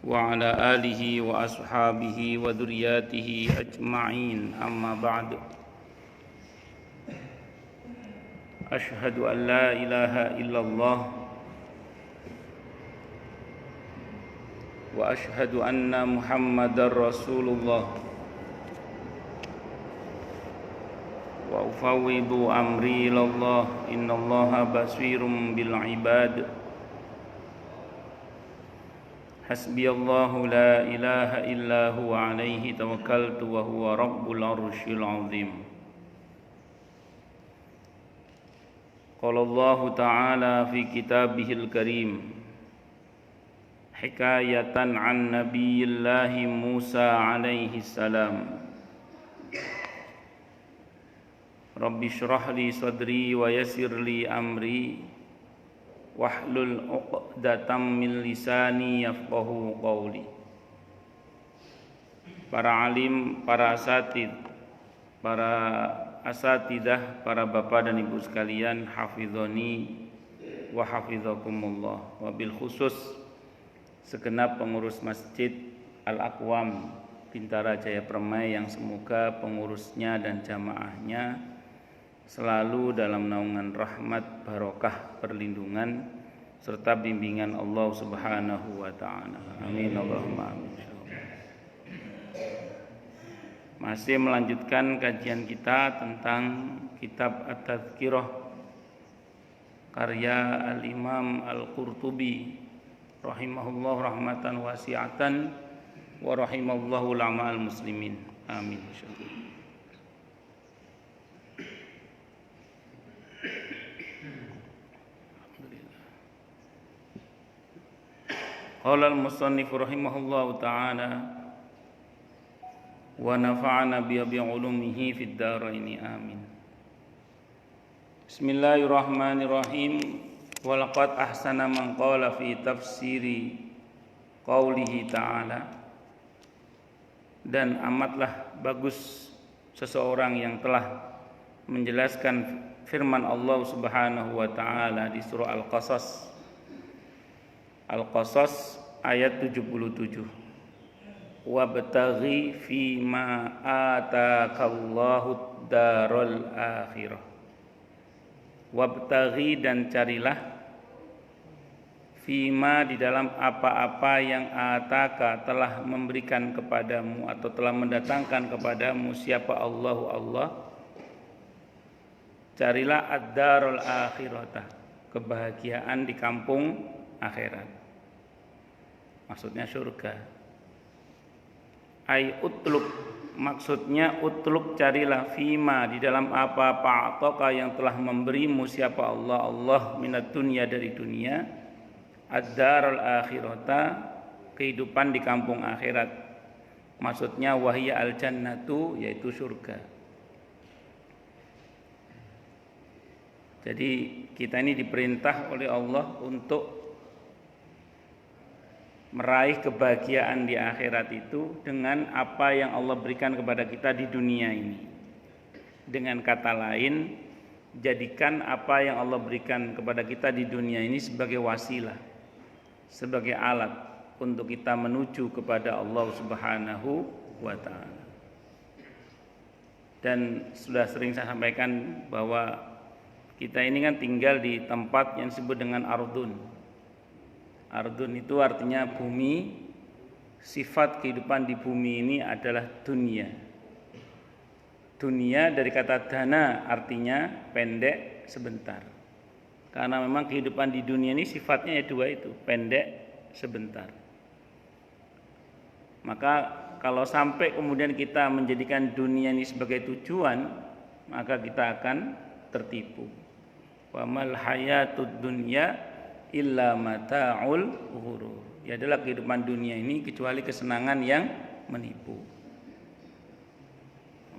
وعلى آله وأصحابه وذرياته أجمعين أما بعد أشهد أن لا إله إلا الله وأشهد أن محمدا رسول الله وأفوض أمري إلى الله إن الله بصير بالعباد حسبي الله لا إله إلا هو عليه توكلت وهو رب العرش العظيم قال الله تعالى في كتابه الكريم حكاية عن نبي الله موسى عليه السلام رب اشرح لي صدري ويسر لي أمري wahlul 'uqdatam min lisani yafqahu qawli. Para alim, para asatidah, para bapak dan ibu sekalian, hafizoni wa hafizakumullah. Wabil khusus segenap pengurus Masjid Al-Aqwam Bintara Jaya Permai yang semoga pengurusnya dan jamaahnya selalu dalam naungan rahmat, barokah, perlindungan serta bimbingan Allah Subhanahu wa taala. Amin Allahumma amin. Masih melanjutkan kajian kita tentang kitab At-Tadhkirah karya Al-Imam Al-Qurtubi rahimahullah rahmatan wasi'atan wa rahimallahu ulama al-muslimin. Amin insyaallah. Qala al-musannif rahimahullahu ta'ala wa nafa'ana bi ulumihi fid dharain amin. Bismillahirrahmanirrahim. Wa laqad ahsana man qala fi tafsiri qaulihi ta'ala. Dan amatlah bagus seseorang yang telah menjelaskan firman Allah Subhanahu wa ta'ala di surah Al-Qasas ayat 77. Wabtaghi fima atakallahu darul akhirah. Wabtaghi dan carilah fima di dalam apa-apa yang ataka telah memberikan kepadamu atau telah mendatangkan kepadamu siapa Allah. Carilah ad-darul akhirah, kebahagiaan di kampung akhirat. Maksudnya surga. Ai utlub, maksudnya utlub carilah fima di dalam apa ataka yang telah memberimu siapa Allah minat dunia dari dunia, ad-darul akhirata, kehidupan di kampung akhirat. Maksudnya wahya al-jannatu, yaitu surga. Jadi kita ini diperintah oleh Allah untuk meraih kebahagiaan di akhirat itu dengan apa yang Allah berikan kepada kita di dunia ini. Dengan kata lain, jadikan apa yang Allah berikan kepada kita di dunia ini sebagai wasilah, sebagai alat untuk kita menuju kepada Allah Subhanahu wa ta'ala. Dan sudah sering saya sampaikan bahwa kita ini kan tinggal di tempat yang disebut dengan ardun. Ardun itu artinya bumi. Sifat kehidupan di bumi ini adalah dunia. Dunia dari kata dana artinya pendek, sebentar. Karena memang kehidupan di dunia ini sifatnya dua itu, pendek, sebentar. Maka kalau sampai kemudian kita menjadikan dunia ini sebagai tujuan, maka kita akan tertipu. Wa mal hayatud dunya illa mata'ul ghurur. Ya adalah kehidupan dunia ini kecuali kesenangan yang menipu.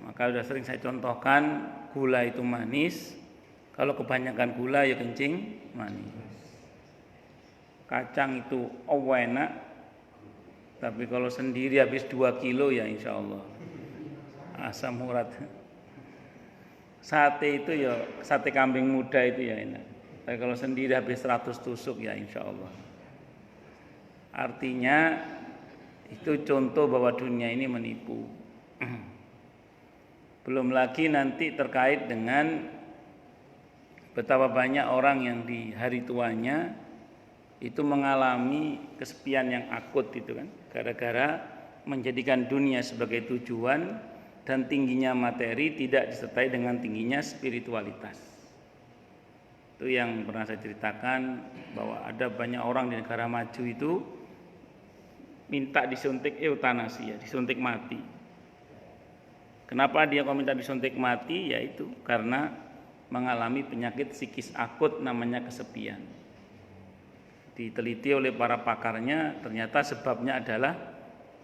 Maka sudah sering saya contohkan, gula itu manis. Kalau kebanyakan gula ya kencing manis. Kacang itu enak, tapi kalau sendiri habis 2 kilo ya insya Allah asam urat. Sate itu ya, sate kambing muda itu ya enak. Tapi kalau sendiri habis 100 tusuk ya insya Allah. Artinya Itu contoh bahwa dunia ini menipu. Belum lagi nanti terkait dengan betapa banyak orang yang di hari tuanya itu mengalami kesepian yang akut itu kan, gara-gara menjadikan dunia sebagai tujuan dan tingginya materi tidak disertai dengan tingginya spiritualitas. Itu yang pernah saya ceritakan, bahwa ada banyak orang di negara maju itu minta disuntik eutanasi, ya, disuntik mati. Kenapa dia kok minta disuntik mati? Yaitu karena mengalami penyakit psikis akut namanya kesepian. Diteliti oleh para pakarnya, ternyata sebabnya adalah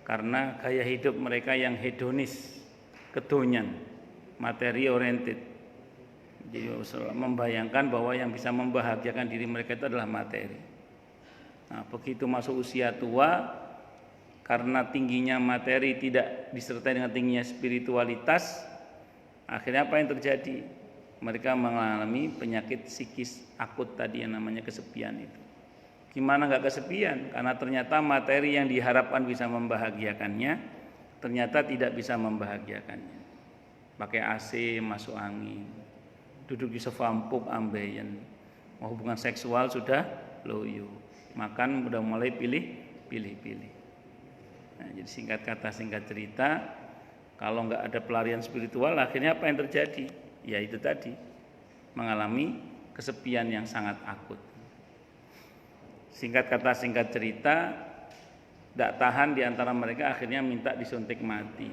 karena gaya hidup mereka yang hedonis, kedonyan, materi oriented. Jadi membayangkan bahwa yang bisa membahagiakan diri mereka itu adalah materi. Nah, begitu masuk usia tua, karena tingginya materi tidak disertai dengan tingginya spiritualitas, akhirnya apa yang terjadi? Mereka mengalami penyakit psikis akut tadi yang namanya kesepian itu. Gimana nggak kesepian? Karena ternyata materi yang diharapkan bisa membahagiakannya ternyata tidak bisa membahagiakannya. Pakai AC masuk angin, duduk di sofa empuk ambeien, mau hubungan seksual sudah loyo, makan udah mulai pilih. Nah, jadi singkat kata singkat cerita, kalau nggak ada pelarian spiritual, akhirnya apa yang terjadi? Ya itu tadi, mengalami kesepian yang sangat akut. Singkat kata singkat cerita, tidak tahan di antara mereka akhirnya minta disuntik mati.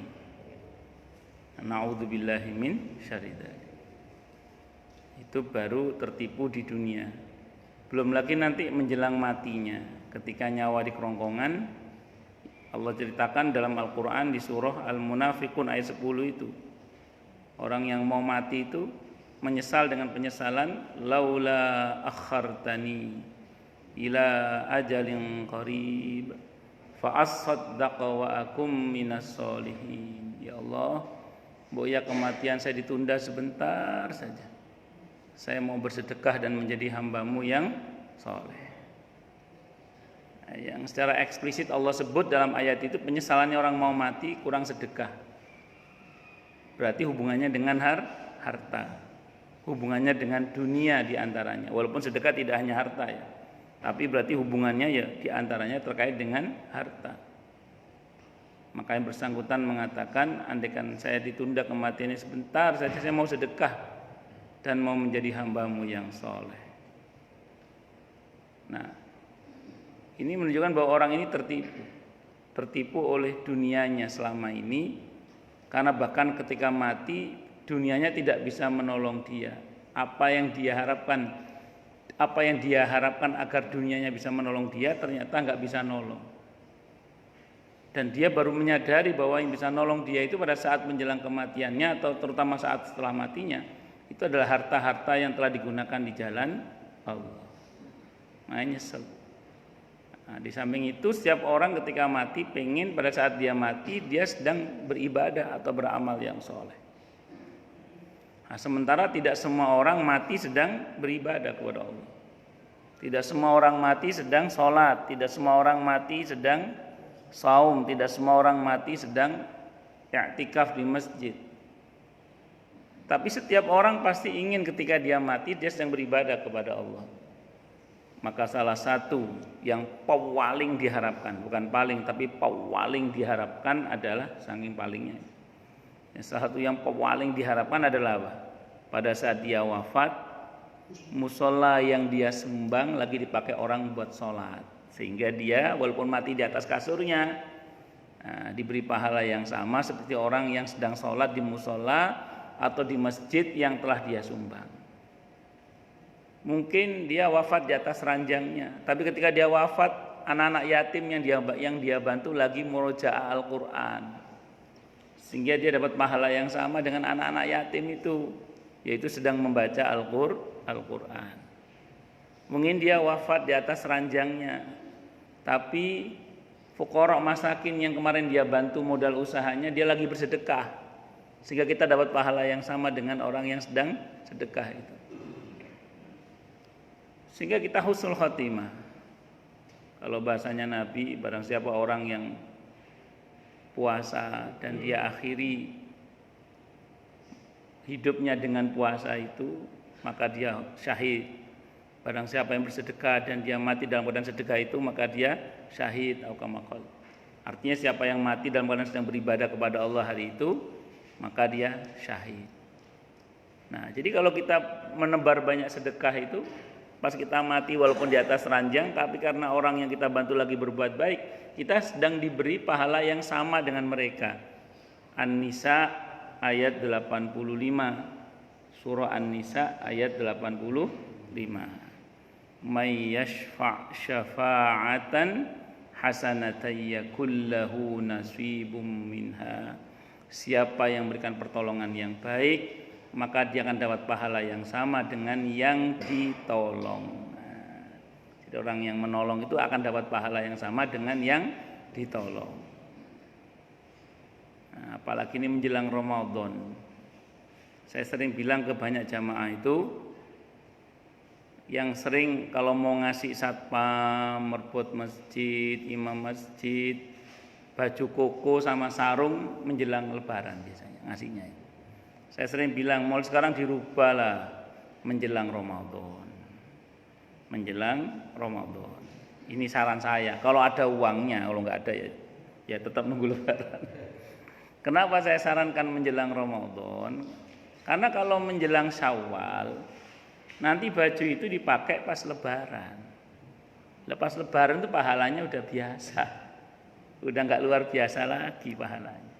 Na'udzubillahi min syarri dzalik. Itu baru tertipu di dunia. Belum lagi nanti menjelang matinya, ketika nyawa di kerongkongan. Allah ceritakan dalam Al-Quran di surah Al-Munafiqun ayat 10 itu, orang yang mau mati itu menyesal dengan penyesalan, laula akhartani ila ajalin qarib fa asaddaqa wa akum minas solihin. Ya Allah, boya kematian saya ditunda sebentar saja, saya mau bersedekah dan menjadi hamba-Mu yang soleh. Yang secara eksplisit Allah sebut dalam ayat itu penyesalannya orang mau mati kurang sedekah. Berarti hubungannya dengan harta, hubungannya dengan dunia diantaranya. Walaupun sedekah tidak hanya harta ya, tapi berarti hubungannya ya diantaranya terkait dengan harta. Maka yang bersangkutan mengatakan, andaikan saya ditunda kematiannya sebentar saja, saya mau sedekah dan mau menjadi hamba-Mu yang soleh. Nah, ini menunjukkan bahwa orang ini tertipu oleh dunianya selama ini, karena bahkan ketika mati dunianya tidak bisa menolong dia. Apa yang dia harapkan agar dunianya bisa menolong dia ternyata nggak bisa nolong. Dan dia baru menyadari bahwa yang bisa nolong dia itu pada saat menjelang kematiannya atau terutama saat setelah matinya, itu adalah harta-harta yang telah digunakan di jalan Allah. Makanya nyesel. Nah, di samping itu setiap orang ketika mati pengen pada saat dia mati dia sedang beribadah atau beramal yang soleh. Nah, sementara tidak semua orang mati sedang beribadah kepada Allah. Tidak semua orang mati sedang sholat, tidak semua orang mati sedang saum, tidak semua orang mati sedang i'tikaf di masjid. Tapi setiap orang pasti ingin ketika dia mati dia sedang beribadah kepada Allah. Maka salah satu yang paling diharapkan, bukan paling tapi paling diharapkan adalah saking palingnya. Salah satu yang paling diharapkan adalah apa? Pada saat dia wafat, musola yang dia sembang lagi dipakai orang buat sholat, sehingga dia walaupun mati di atas kasurnya, diberi pahala yang sama seperti orang yang sedang sholat di musola atau di masjid yang telah dia sumbang. Mungkin dia wafat di atas ranjangnya, tapi ketika dia wafat, anak-anak yatim yang dia bantu lagi murojaah Al-Quran, sehingga dia dapat pahala yang sama dengan anak-anak yatim itu, yaitu sedang membaca Al-Quran. Mungkin dia wafat di atas ranjangnya, tapi fuqara masakin yang kemarin dia bantu modal usahanya, dia lagi bersedekah, sehingga kita dapat pahala yang sama dengan orang yang sedang sedekah itu. Sehingga kita husnul khotimah. Kalau bahasanya Nabi, barang siapa orang yang puasa dan dia akhiri hidupnya dengan puasa itu, maka dia syahid. Barang siapa yang bersedekah dan dia mati dalam keadaan sedekah itu, maka dia syahid atau kama qala. Artinya siapa yang mati dalam keadaan sedang beribadah kepada Allah hari itu, maka dia syahid. Nah, jadi kalau kita menebar banyak sedekah itu, pas kita mati walaupun di atas ranjang, tapi karena orang yang kita bantu lagi berbuat baik, kita sedang diberi pahala yang sama dengan mereka. An-Nisa ayat 85. Surah An-Nisa ayat 85. May yashfa' syafa'atan hasanatan yakul lahu nasibum minha. Siapa yang memberikan pertolongan yang baik, maka dia akan dapat pahala yang sama dengan yang ditolong. Jadi orang yang menolong itu akan dapat pahala yang sama dengan yang ditolong. Nah, apalagi ini menjelang Ramadan. Saya sering bilang ke banyak jamaah itu, yang sering kalau mau ngasih satpam, merbot masjid, imam masjid, baju koko sama sarung menjelang lebaran biasanya ngasihnya. Saya sering bilang mulai sekarang dirubahlah menjelang Ramadan. Menjelang Ramadan. Ini saran saya. Kalau ada uangnya, kalau nggak ada ya tetap nunggu lebaran. Kenapa saya sarankan menjelang Ramadan? Karena kalau menjelang Syawal nanti baju itu dipakai pas lebaran. Lepas lebaran itu pahalanya udah biasa. Udah nggak luar biasa lagi pahalanya.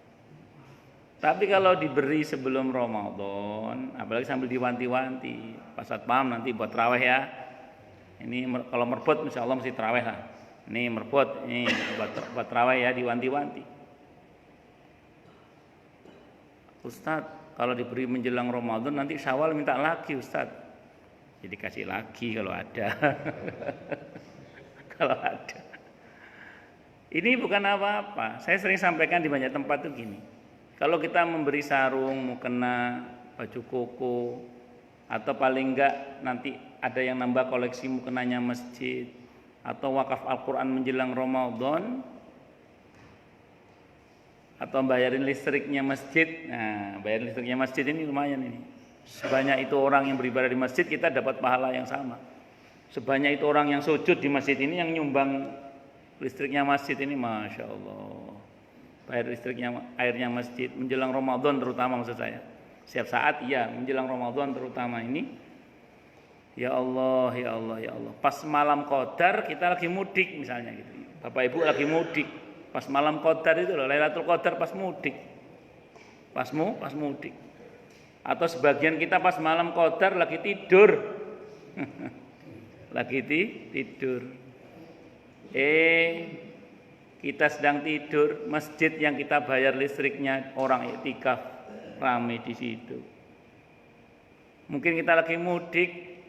Tapi kalau diberi sebelum Ramadan, apalagi sambil diwanti-wanti, pas satpam nanti buat tarawih ya. Ini kalau merbot insya Allah mesti tarawih lah. Ini merbot, ini buat tarawih ya, diwanti-wanti. Ustadz, kalau diberi menjelang Ramadan nanti Syawal minta lagi Ustadz. Jadi kasih lagi kalau ada. Kalau ada. Ini bukan apa-apa. Saya sering sampaikan di banyak tempat tuh gini. Kalau kita memberi sarung, mukena, baju koko, atau paling enggak nanti ada yang nambah koleksi mukenanya masjid, atau wakaf Al-Quran menjelang Ramadan, atau bayarin listriknya masjid. Nah, bayarin listriknya masjid ini lumayan ini. Sebanyak itu orang yang beribadah di masjid, kita dapat pahala yang sama. Sebanyak itu orang yang sujud di masjid ini, yang nyumbang listriknya masjid ini, Masya Allah. Bayar listriknya, airnya masjid menjelang Ramadan terutama, maksud saya. Setiap saat iya, menjelang Ramadan terutama ini. Ya Allah, ya Allah, ya Allah. Pas malam Qadar kita lagi mudik misalnya gitu. Bapak Ibu lagi mudik. Pas malam Qadar itu loh, Lailatul Qadar pas mudik. Pas mudik. Atau sebagian kita pas malam Qadar lagi tidur. Lagi tidur. Kita sedang tidur, masjid yang kita bayar listriknya orang iktikaf ramai di situ. Mungkin kita lagi mudik,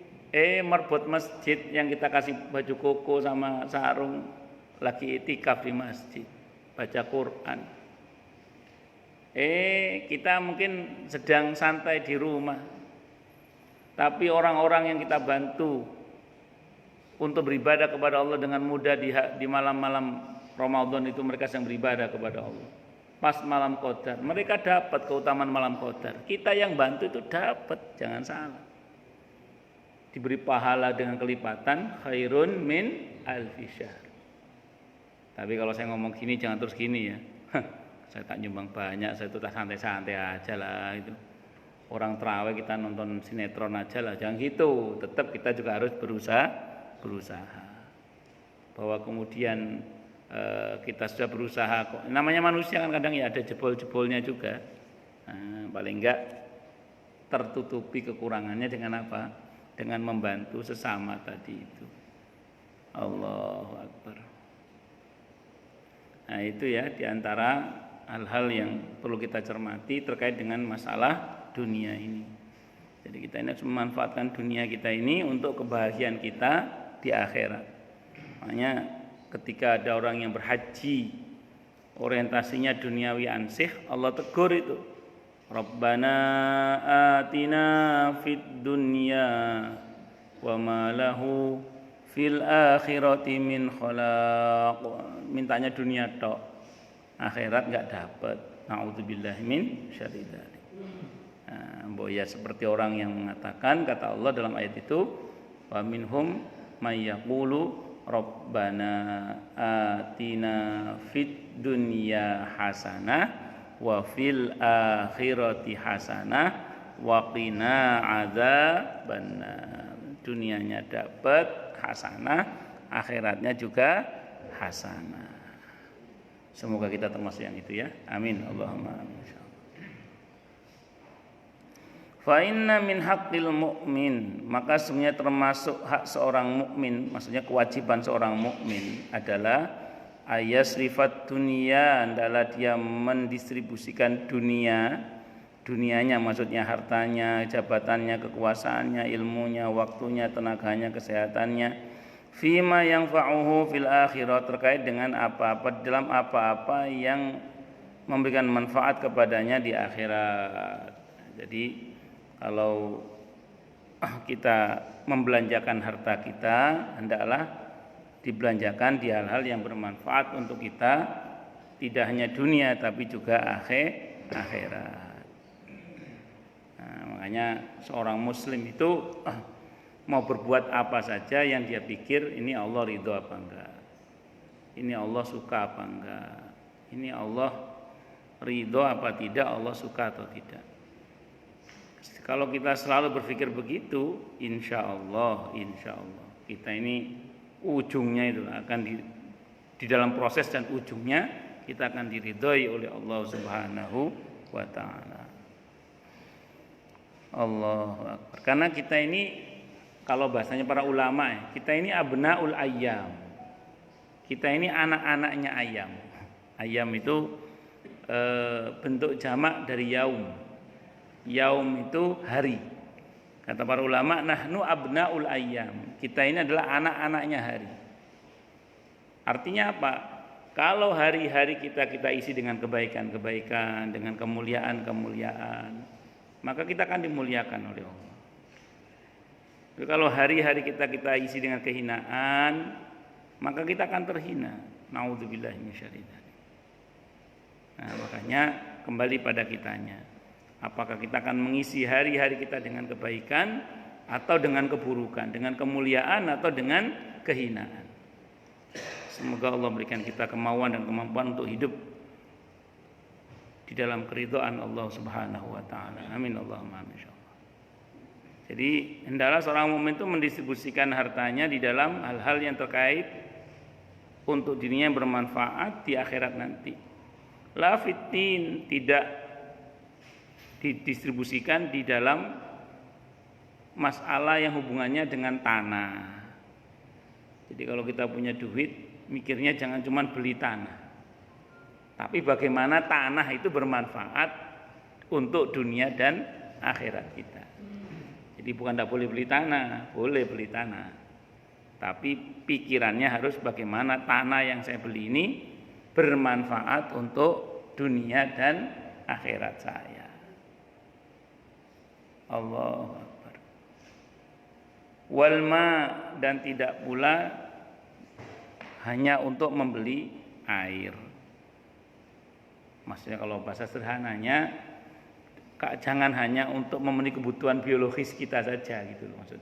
merbot masjid yang kita kasih baju koko sama sarung lagi iktikaf di masjid, baca Quran. Kita mungkin sedang santai di rumah, tapi orang-orang yang kita bantu untuk beribadah kepada Allah dengan mudah di malam-malam Ramadan itu, mereka sedang beribadah kepada Allah. Pas malam Qadar, mereka dapat keutamaan malam Qadar. Kita yang bantu itu dapat, jangan salah. Diberi pahala dengan kelipatan khairun min alfi syahr. Tapi kalau saya ngomong gini jangan terus gini ya. Saya tak nyumbang banyak, saya itu tak santai-santai aja lah itu. Orang terawih kita nonton sinetron aja lah, jangan gitu. Tetap kita juga harus berusaha. Bahwa kemudian kita sudah berusaha kok. Namanya manusia kan kadang ya ada jebol-jebolnya juga. Nah, paling enggak tertutupi kekurangannya dengan apa? Dengan membantu sesama tadi itu. Allahu Akbar. Nah, itu ya diantara hal-hal yang perlu kita cermati terkait dengan masalah dunia ini. Jadi kita ini harus memanfaatkan dunia kita ini untuk kebahagiaan kita di akhirat. Makanya ketika ada orang yang berhaji orientasinya duniawi ansih, Allah tegur itu. Rabbana atina fid dunya wa ma lahu fil akhirati min khalaq. Mintanya dunia tok. akhirat nggak dapat. Nauzubillah min syarri dzalik. Ya seperti orang yang mengatakan, kata Allah dalam ayat itu, wa minhum may yaqulu rabbana atina fid dunya hasanah wa fil akhirati hasanah wa qina adzabannar. Dunianya dapat hasanah, akhiratnya juga hasanah. Semoga kita termasuk yang itu ya. Amin. Allahumma amin. Fa inna min haqqil mu'min, maka sesungguhnya termasuk hak seorang mukmin, maksudnya kewajiban seorang mukmin adalah ayasrifat dunia, adalah dia mendistribusikan dunianya maksudnya hartanya, jabatannya, kekuasaannya, ilmunya, waktunya, tenaganya, kesehatannya, fima yang fa'uhu fil akhirat, terkait dengan apa-apa, dalam apa-apa yang memberikan manfaat kepadanya di akhirat. Jadi kalau kita membelanjakan harta kita, hendaklah dibelanjakan di hal-hal yang bermanfaat untuk kita, tidak hanya dunia tapi juga akhirat. Nah, makanya seorang muslim itu mau berbuat apa saja yang dia pikir ini Allah ridho apa enggak, ini Allah suka apa enggak, ini Allah ridho apa tidak, Allah suka atau tidak. Kalau kita selalu berpikir begitu, insya Allah kita ini ujungnya itu akan di dalam proses dan ujungnya kita akan diridhoi oleh Allah Subhanahu wa taala. Allahu akbar. Karena kita ini, kalau bahasanya para ulama, kita ini abnaul ayyam. Kita ini anak-anaknya ayam. Ayam itu bentuk jamak dari yaum. Yaum itu hari. Kata para ulama, nahnu abnaul ayyam. Kita ini adalah anak-anaknya hari. Artinya apa? Kalau hari-hari kita isi dengan kebaikan-kebaikan, dengan kemuliaan-kemuliaan, maka kita akan dimuliakan oleh Allah. Tapi kalau hari-hari kita isi dengan kehinaan, maka kita akan terhina. Nauzubillahi minasyaitonir rajim. Nah, makanya kembali pada kitanya. Apakah kita akan mengisi hari-hari kita dengan kebaikan atau dengan keburukan, dengan kemuliaan atau dengan kehinaan. Semoga Allah berikan kita kemauan dan kemampuan untuk hidup di dalam keridhaan Allah Subhanahu wa taala. Amin Allahumma amin. Jadi hendaklah seorang mukmin itu mendistribusikan hartanya di dalam hal-hal yang terkait untuk dirinya yang bermanfaat di akhirat nanti. La fitin, tidak didistribusikan di dalam masalah yang hubungannya dengan tanah. Jadi kalau kita punya duit, mikirnya jangan cuma beli tanah, tapi bagaimana tanah itu bermanfaat untuk dunia dan akhirat kita. Jadi bukan tidak boleh beli tanah, boleh beli tanah, tapi pikirannya harus bagaimana tanah yang saya beli ini bermanfaat untuk dunia dan akhirat saya. Allahu akbar. Walma, dan tidak pula hanya untuk membeli air. Maksudnya kalau bahasa sederhananya, jangan hanya untuk memenuhi kebutuhan biologis kita saja gitu loh maksud.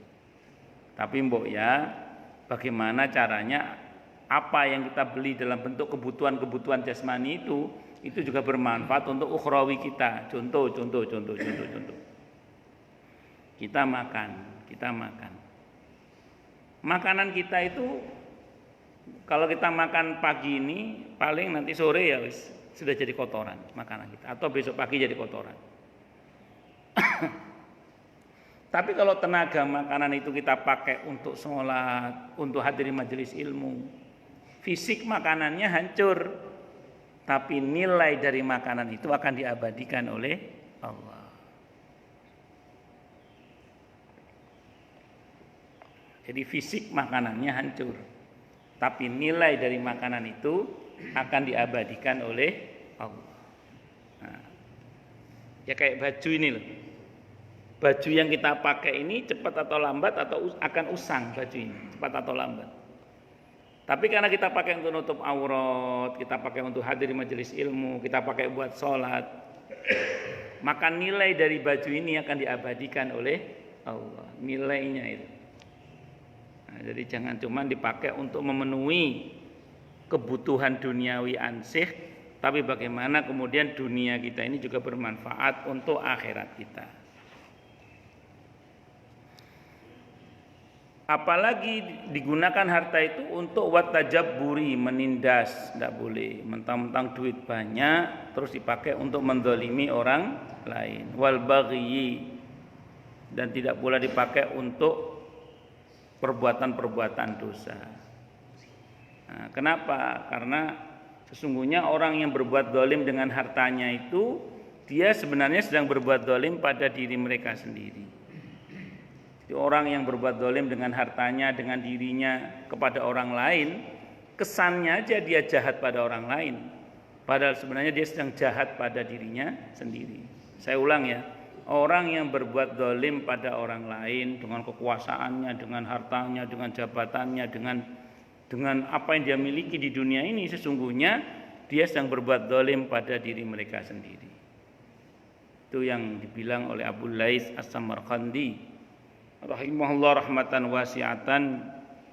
Tapi mbok ya, bagaimana caranya apa yang kita beli dalam bentuk kebutuhan jasmani itu juga bermanfaat untuk ukhrawi kita. Contoh. Kita makan. Makanan kita itu kalau kita makan pagi ini paling nanti sore ya wis sudah jadi kotoran makanan kita, atau besok pagi jadi kotoran. Tapi kalau tenaga makanan itu kita pakai untuk sholat, untuk hadiri majelis ilmu, fisik makanannya hancur, tapi nilai dari makanan itu akan diabadikan oleh Allah. Jadi fisik makanannya hancur, tapi nilai dari makanan itu akan diabadikan oleh Allah. Nah, ya kayak baju ini loh. Baju yang kita pakai ini cepat atau lambat atau akan usang baju ini, cepat atau lambat. Tapi karena kita pakai untuk nutup aurat, kita pakai untuk hadir di majelis ilmu, kita pakai buat sholat, maka nilai dari baju ini akan diabadikan oleh Allah. Nilainya itu. Nah, jadi jangan cuma dipakai untuk memenuhi kebutuhan duniawi ansih, tapi bagaimana kemudian dunia kita ini juga bermanfaat untuk akhirat kita. Apalagi digunakan harta itu untuk watajabburi, menindas, tidak boleh. Mentang-mentang duit banyak terus dipakai untuk mendolimi orang lain. Wal baghi, dan tidak pula dipakai untuk perbuatan-perbuatan dosa. Nah, kenapa? Karena sesungguhnya orang yang berbuat dolim dengan hartanya itu, dia sebenarnya sedang berbuat dolim pada diri mereka sendiri. Jadi orang yang berbuat dolim dengan hartanya, dengan dirinya kepada orang lain, kesannya aja dia jahat pada orang lain, padahal sebenarnya dia sedang jahat pada dirinya sendiri. Saya ulang ya, orang yang berbuat dolim pada orang lain dengan kekuasaannya, dengan hartanya, dengan jabatannya, dengan apa yang dia miliki di dunia ini, sesungguhnya dia sedang berbuat dolim pada diri mereka sendiri. Itu yang dibilang oleh Abu Lais As-Samarqandi rahimahullah rahmatan wasi'atan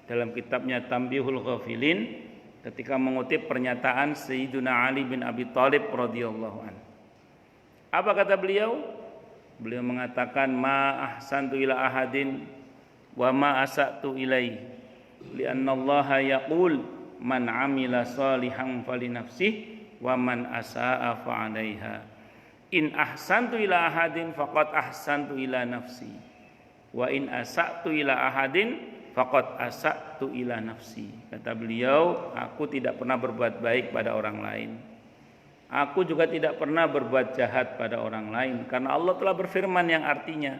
dalam kitabnya Tanbihul Ghafilin, ketika mengutip pernyataan Sayyidina Ali bin Abi Thalib radhiyallahu anhu. Apa kata beliau? Beliau mengatakan, ma ahsantu ila ahadin wa ma asa'tu ilaihi, li'anna Allah yaqul man amila salihan falinafsihi wa man asa'a fa'alaiha. In ahsantu ila ahadin faqad ahsantu ila nafsi, wa in asa'tu ila ahadin faqad asa'tu ila nafsi. Kata beliau, aku tidak pernah berbuat baik pada orang lain, aku juga tidak pernah berbuat jahat pada orang lain, karena Allah telah berfirman yang artinya,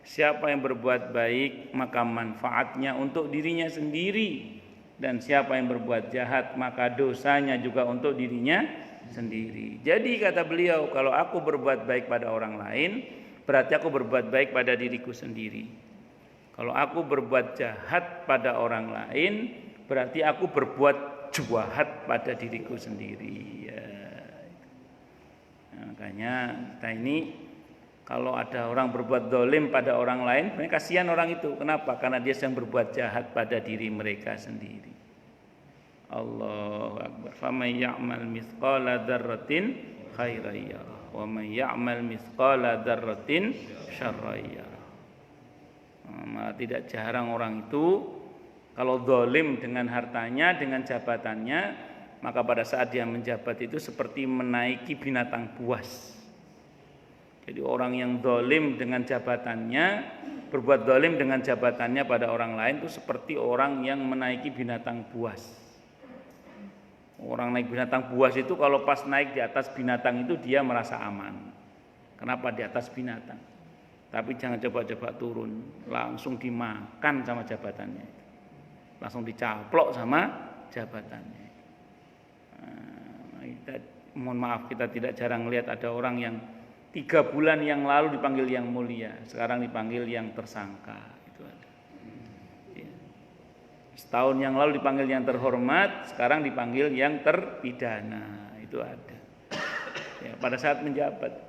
siapa yang berbuat baik maka manfaatnya untuk dirinya sendiri, dan siapa yang berbuat jahat maka dosanya juga untuk dirinya sendiri. Jadi kata beliau, kalau aku berbuat baik pada orang lain, berarti aku berbuat baik pada diriku sendiri. Kalau aku berbuat jahat pada orang lain, berarti aku berbuat jahat pada diriku sendiri. Ya. Nah, makanya kita ini kalau ada orang berbuat dolim pada orang lain, kasihan orang itu. Kenapa? Karena dia sedang berbuat jahat pada diri mereka sendiri. Allahu Akbar. Faman ya'mal mithqala dzarratin khairan yarah, wa man ya'mal mithqala dzarratin syarran yarah. Tidak jarang orang itu kalau zalim dengan hartanya, dengan jabatannya, maka pada saat dia menjabat itu seperti menaiki binatang buas. Jadi orang yang zalim dengan jabatannya, berbuat zalim dengan jabatannya pada orang lain itu seperti orang yang menaiki binatang buas. Orang naik binatang buas itu kalau pas naik di atas binatang itu dia merasa aman. Kenapa di atas binatang? Tapi jangan coba-coba turun, langsung dimakan sama jabatannya, langsung dicaplok sama jabatannya. Mohon maaf, kita tidak jarang lihat ada orang yang 3 bulan yang lalu dipanggil yang mulia, sekarang dipanggil yang tersangka. Itu ada. Setahun yang lalu dipanggil yang terhormat, sekarang dipanggil yang terpidana. Itu ada. Ya, pada saat menjabat.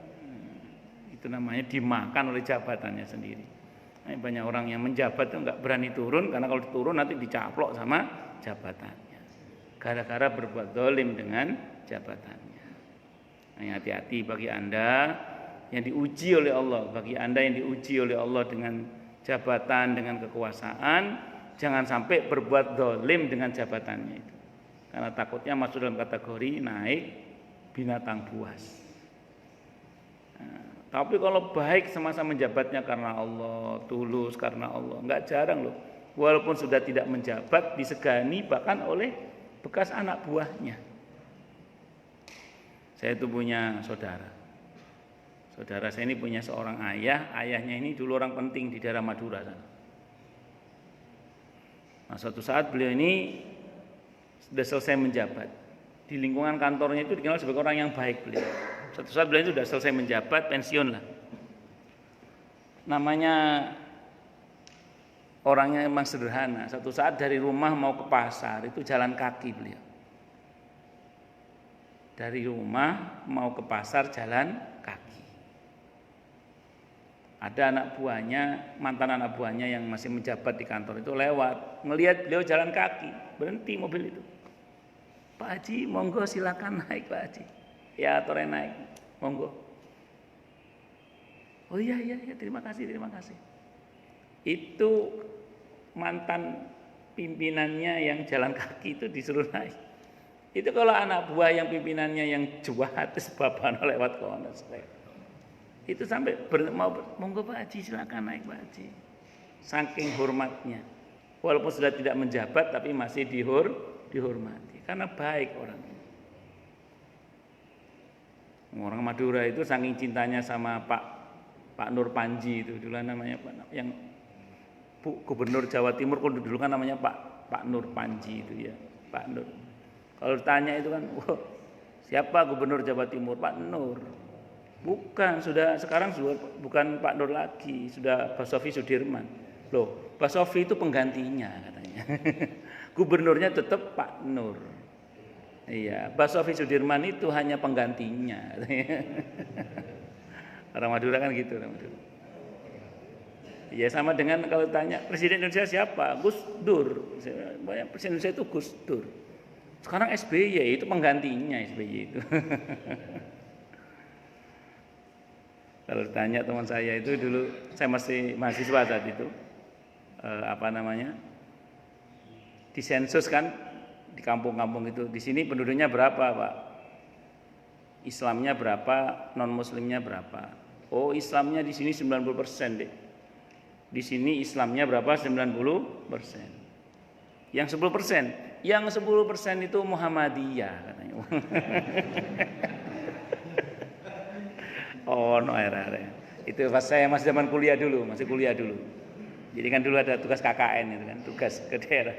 Itu namanya dimakan oleh jabatannya sendiri. Nah, banyak orang yang menjabat itu enggak berani turun, karena kalau turun nanti dicaplok sama jabatannya, gara-gara berbuat zalim dengan jabatannya. Nah, hati-hati bagi Anda yang diuji oleh Allah, bagi Anda yang diuji oleh Allah dengan jabatan, dengan kekuasaan, jangan sampai berbuat zalim dengan jabatannya itu, karena takutnya masuk dalam kategori naik binatang buas. Tapi kalau baik semasa menjabatnya karena Allah, tulus karena Allah, enggak jarang loh, walaupun sudah tidak menjabat disegani bahkan oleh bekas anak buahnya. Saya itu punya saudara saya ini punya seorang ayahnya ini dulu orang penting di daerah Madura sana. Nah, suatu saat beliau ini sudah selesai menjabat, di lingkungan kantornya itu dikenal sebagai orang yang baik beliau. Suatu saat beliau itu sudah selesai menjabat, pensiun lah. Namanya Orangnya memang sederhana. Satu saat dari rumah mau ke pasar itu jalan kaki beliau. Dari rumah mau ke pasar jalan kaki. Ada anak buahnya, mantan anak buahnya yang masih menjabat di kantor itu lewat, ngelihat beliau jalan kaki, berhenti mobil itu. Pak Haji, monggo silakan naik Pak Haji. Ya, tore naik, monggo. Oh iya, terima kasih. Itu mantan pimpinannya yang jalan kaki itu disuruh naik. Itu kalau anak buah yang pimpinannya yang jahat sebabana lewat kono. Itu sampai monggo Pak Haji silakan naik Pak Haji. Saking hormatnya. Walaupun sudah tidak menjabat tapi masih dihormati karena baik orangnya. Orang Madura itu saking cintanya sama Pak Nur Panji itu dulu namanya Pak yang Gubernur Jawa Timur dulu kan namanya Pak Nur Panji itu ya, Pak Nur. Kalau ditanya itu kan, siapa Gubernur Jawa Timur? Pak Nur. Bukan, sekarang bukan Pak Nur lagi, sudah Basofi Sudirman. Loh, Basofi itu penggantinya katanya. Gubernurnya tetap Pak Nur. Iya, Basofi Sudirman itu hanya penggantinya. Orang Madura kan gitu, orang Madura. Ya sama dengan kalau tanya Presiden Indonesia siapa? Gus Dur. Presiden Indonesia itu Gus Dur. Sekarang SBY itu penggantinya SBY itu. Kalau tanya teman saya itu dulu saya masih mahasiswa saat itu di sensus kan di kampung-kampung itu di sini penduduknya berapa Pak? Islamnya berapa? Non Muslimnya berapa? Oh Islamnya di sini 90% deh. Di sini Islamnya berapa? 90%. Yang 10%? Yang 10% itu Muhammadiyah katanya. Oh no era. Itu pas saya masih zaman kuliah dulu. Jadi kan dulu ada tugas KKN itu kan, tugas ke daerah.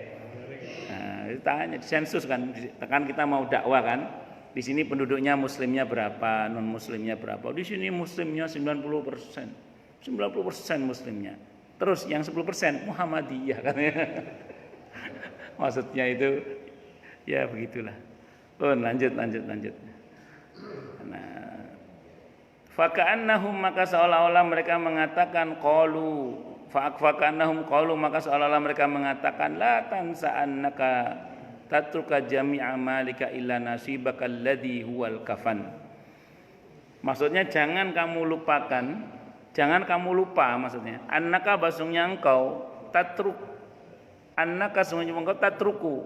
Nah, itu tanya di sensus kan kita mau dakwah kan. Di sini penduduknya muslimnya berapa, non muslimnya berapa. Di sini muslimnya 90%. 90% muslimnya. Terus yang 10% Muhammadiyah katanya. Maksudnya itu ya begitulah. Oh, lanjut. Nah, faka'annahum maka seolah-olah mereka mengatakan qalu faka'annahum qalu maka seolah-olah mereka mengatakan la tansa'annaka tatruka jami'a malika illa nasibaka alladhi huwal kafan. Maksudnya jangan kamu lupa maksudnya. Annaka basungnya engkau tatruk annaka sungguhnya engkau tatruku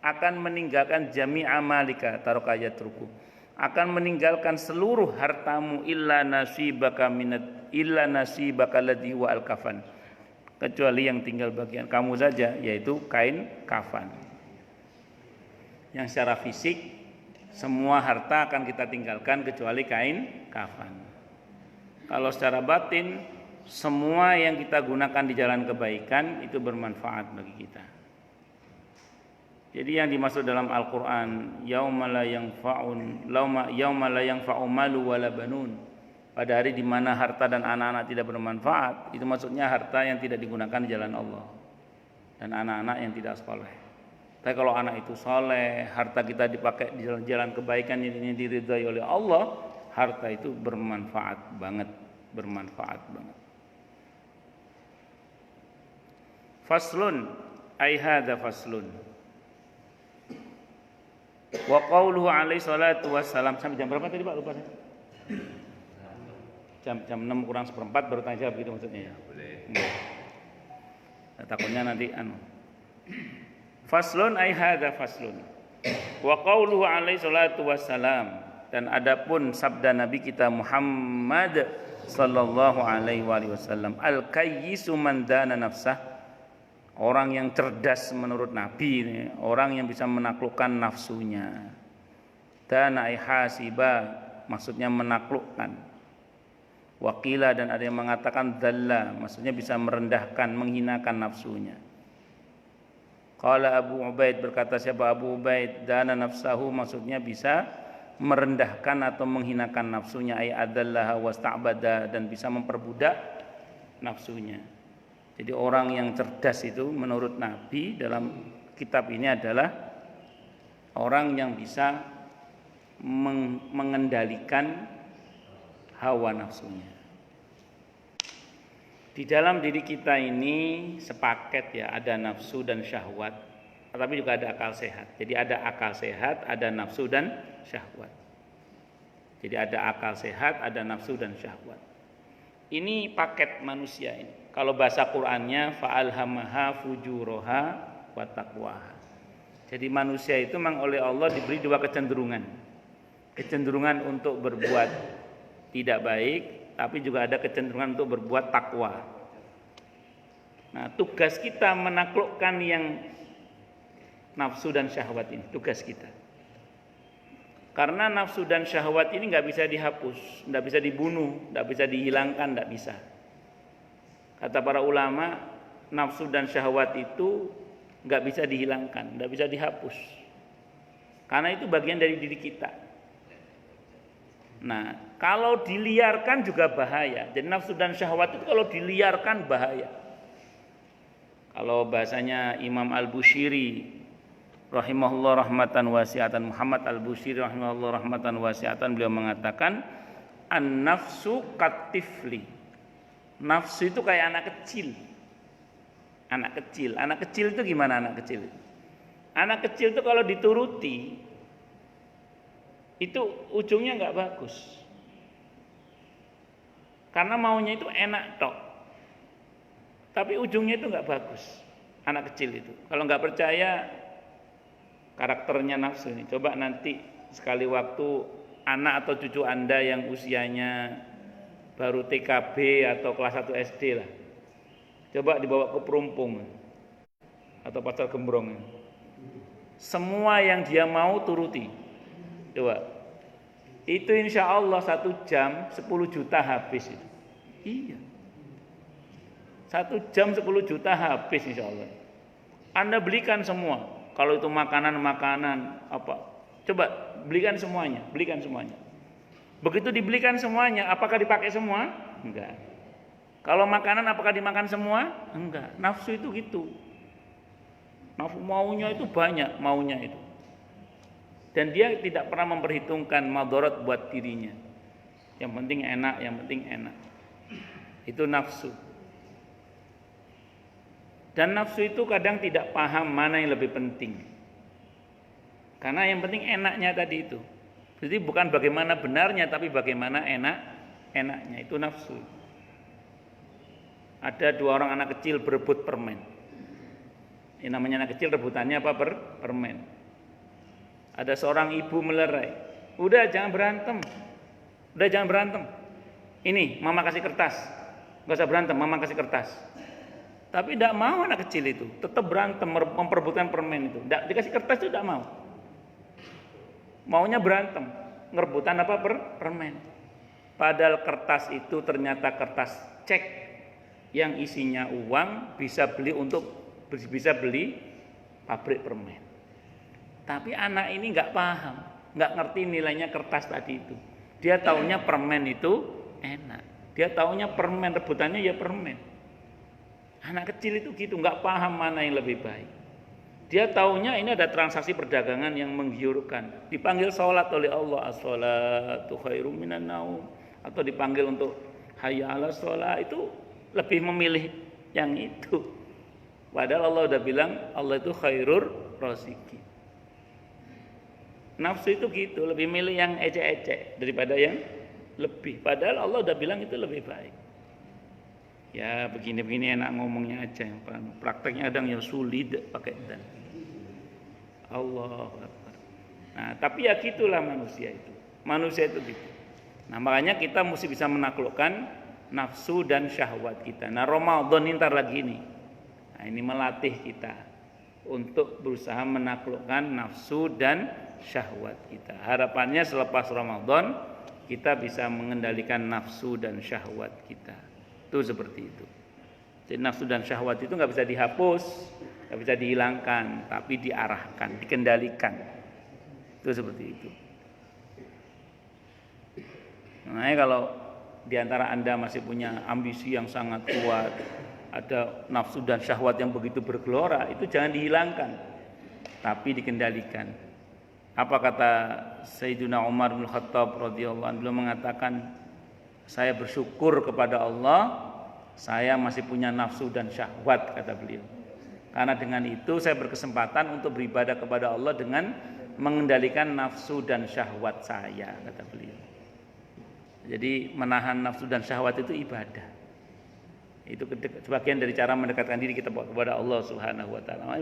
akan meninggalkan jami'a malika taruka yatruku akan meninggalkan seluruh hartamu illa nasibaka ladhi wa al-kafan kecuali yang tinggal bagian kamu saja yaitu kain kafan. Yang secara fisik semua harta akan kita tinggalkan kecuali kain kafan. Kalau secara batin semua yang kita gunakan di jalan kebaikan itu bermanfaat bagi kita. Jadi yang dimaksud dalam Al-Qur'an yauma la yanfa'u malu wala banun. Pada hari di mana harta dan anak-anak tidak bermanfaat, itu maksudnya harta yang tidak digunakan di jalan Allah dan anak-anak yang tidak saleh. Tapi kalau anak itu saleh, harta kita dipakai di jalan kebaikan yang diridhai oleh Allah, harta itu bermanfaat banget. Faslun ay hadza faslun. Wa qauluhu alaihi salatu wassalam sampai jam berapa tadi Pak lupa saya? Jam 6 kurang seperempat baru tanya jawab gitu maksudnya ya. Boleh. Nah, takutnya nanti Faslun ay hadza faslun. Wa qauluhu alaihi salatu wassalam dan adapun sabda Nabi kita Muhammad sallallahu alaihi wasallam al-kayyisu man dana nafsah. Orang yang cerdas menurut Nabi ini, orang yang bisa menaklukkan nafsunya. Dana hasiba maksudnya menaklukkan. Wakila dan ada yang mengatakan dalla maksudnya bisa merendahkan, menghinakan nafsunya. Qala Abu Ubaid berkata siapa Abu Ubaid dana nafsahu maksudnya bisa merendahkan atau menghinakan nafsunya ay adallaha wasta'bada dan bisa memperbudak nafsunya. Jadi orang yang cerdas itu menurut Nabi dalam kitab ini adalah orang yang bisa mengendalikan hawa nafsunya. Di dalam diri kita ini sepaket ya, ada nafsu dan syahwat, tapi juga ada akal sehat. Jadi ada akal sehat, ada nafsu dan syahwat. Jadi ada akal sehat, ada nafsu dan syahwat. Ini paket manusia ini. Kalau bahasa Qur'annya fa'alhamaha fujuraha wa taqwaha. Jadi manusia itu memang oleh Allah diberi dua kecenderungan. Kecenderungan untuk berbuat tidak baik, tapi juga ada kecenderungan untuk berbuat takwa. Nah, tugas kita menaklukkan yang nafsu dan syahwat ini, tugas kita. Karena nafsu dan syahwat ini nggak bisa dihapus, nggak bisa dibunuh, nggak bisa dihilangkan, nggak bisa. Kata para ulama, nafsu dan syahwat itu nggak bisa dihilangkan, nggak bisa dihapus. Karena itu bagian dari diri kita. Nah, kalau diliarkan juga bahaya. Jadi nafsu dan syahwat itu kalau diliarkan bahaya. Kalau bahasanya Imam Al-Bushiri rahimahullah rahmatan wasi'atan, Muhammad Al-Bushiri rahimahullah rahmatan wasi'atan, beliau mengatakan an-nafsu katifli. Nafsu itu kayak anak kecil. Anak kecil. Anak kecil itu gimana anak kecil? Anak kecil itu kalau dituruti itu ujungnya nggak bagus. Karena maunya itu enak tok. Tapi ujungnya itu nggak bagus. Anak kecil itu. Kalau nggak percaya karakternya nafsu ini, coba nanti sekali waktu anak atau cucu Anda yang usianya baru TKB atau kelas 1 SD lah. Coba dibawa ke perumpung atau pasar gembrong. Semua yang dia mau turuti. Coba. Itu insya Allah 1 jam 10 juta habis itu. Iya. 1 jam 10 juta habis insya Allah. Anda belikan semua. Kalau itu makanan-makanan apa. Coba belikan semuanya. Begitu dibelikan semuanya, apakah dipakai semua? Enggak. Kalau makanan apakah dimakan semua? Enggak. Nafsu itu gitu. Nafsu maunya itu banyak, maunya itu. Dan dia tidak pernah memperhitungkan madarat buat dirinya. Yang penting enak. Itu nafsu. Dan nafsu itu kadang tidak paham mana yang lebih penting. Karena yang penting enaknya tadi itu. Jadi bukan bagaimana benarnya, tapi bagaimana enaknya. Itu nafsu. Ada 2 orang anak kecil berebut permen. Yang namanya anak kecil rebutannya apa? Permen. Ada seorang ibu melerai. Udah jangan berantem. Ini mama kasih kertas. Gak usah berantem, mama kasih kertas. Tapi tidak mau anak kecil itu. Tetap berantem, memperebutkan permen itu. Dikasih kertas itu tidak mau. Maunya berantem. Ngerebutan apa? Permen. Padahal kertas itu ternyata kertas cek. Yang isinya uang bisa beli pabrik permen. Tapi anak ini nggak paham, nggak ngerti nilainya kertas tadi itu. Dia taunya permen itu enak. Dia taunya permen, rebutannya ya permen. Anak kecil itu gitu, nggak paham mana yang lebih baik. Dia taunya ini ada transaksi perdagangan yang menggiurkan. Dipanggil sholat oleh Allah, as-sholatu khairum minan naum, atau dipanggil untuk hayya 'alas sholat, itu lebih memilih yang itu. Padahal Allah udah bilang Allah itu khairur raziqin. Nafsu itu gitu, lebih milih yang ecek-ecek daripada yang lebih. Padahal Allah udah bilang itu lebih baik. Ya begini-begini enak ngomongnya aja, prakteknya kadang ya sulit pakai dan. Allah Akbar. Nah, tapi ya gitulah manusia itu. Manusia itu gitu. Nah, makanya kita mesti bisa menaklukkan nafsu dan syahwat kita. Nah, Ramadan ini ntar lagi nih. Nah, ini melatih kita untuk berusaha menaklukkan nafsu dan syahwat kita. Harapannya selepas Ramadan kita bisa mengendalikan nafsu dan syahwat kita. Itu seperti itu. Jadi nafsu dan syahwat itu nggak bisa dihapus, nggak bisa dihilangkan, tapi diarahkan, dikendalikan. Itu seperti itu. Makanya kalau diantara Anda masih punya ambisi yang sangat kuat, ada nafsu dan syahwat yang begitu bergelora, itu jangan dihilangkan, tapi dikendalikan. Apa kata Sayyidina Umar bin Khattab radhiyallahu anhu, beliau mengatakan, saya bersyukur kepada Allah, saya masih punya nafsu dan syahwat, kata beliau. Karena dengan itu saya berkesempatan untuk beribadah kepada Allah dengan mengendalikan nafsu dan syahwat saya, kata beliau. Jadi menahan nafsu dan syahwat itu ibadah. Itu sebagian dari cara mendekatkan diri kita kepada Allah Subhanahu wa taala.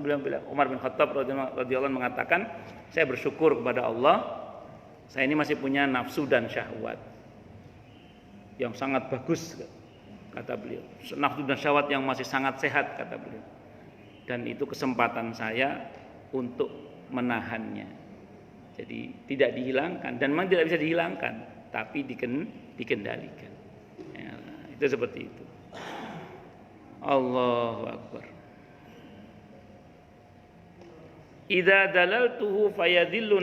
Umar bin Khattab radhiyallahu anhu mengatakan, saya bersyukur kepada Allah, saya ini masih punya nafsu dan syahwat yang sangat bagus, kata beliau. Nafsu dan syahwat yang masih sangat sehat, kata beliau. Dan itu kesempatan saya untuk menahannya. Jadi tidak dihilangkan, dan memang tidak bisa dihilangkan, tapi dikendalikan. Ya, itu seperti itu. Allahu Akbar. Idza dalaltuhu fayadillu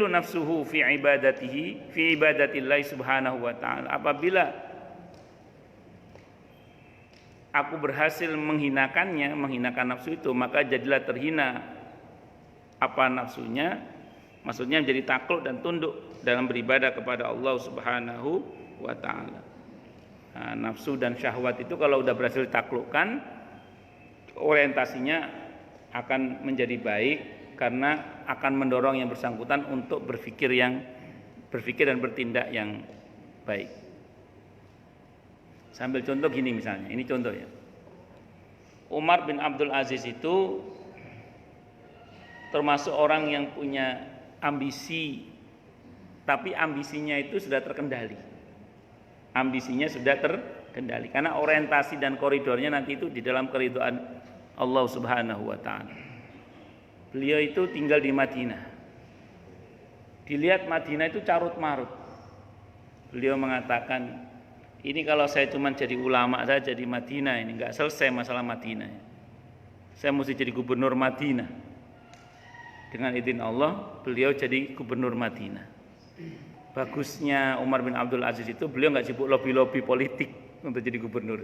nafsuhu fi ibadatihi fi ibadatillahi subhanahu wa ta'ala. Apabila aku berhasil menghinakan nafsu itu, maka jadilah terhina apa nafsunya, maksudnya menjadi takluk dan tunduk dalam beribadah kepada Allah Subhanahu wa ta'ala. Nah, nafsu dan syahwat itu kalau udah berhasil ditaklukkan, orientasinya akan menjadi baik, karena akan mendorong yang bersangkutan untuk berpikir dan bertindak yang baik. Sambil contoh gini misalnya, ini contoh ya. Umar bin Abdul Aziz itu termasuk orang yang punya ambisi, tapi ambisinya itu sudah terkendali. Ambisinya sudah terkendali karena orientasi dan koridornya nanti itu di dalam keridhaan Allah Subhanahu wa taala. Beliau itu tinggal di Madinah. Dilihat Madinah itu carut marut. Beliau mengatakan, ini kalau saya cuma jadi ulama saja di Madinah, ini enggak selesai masalah Madinah. Saya mesti jadi gubernur Madinah. Dengan izin Allah, beliau jadi gubernur Madinah. Bagusnya Umar bin Abdul Aziz itu, beliau nggak sibuk lobby-lobby politik untuk jadi gubernur.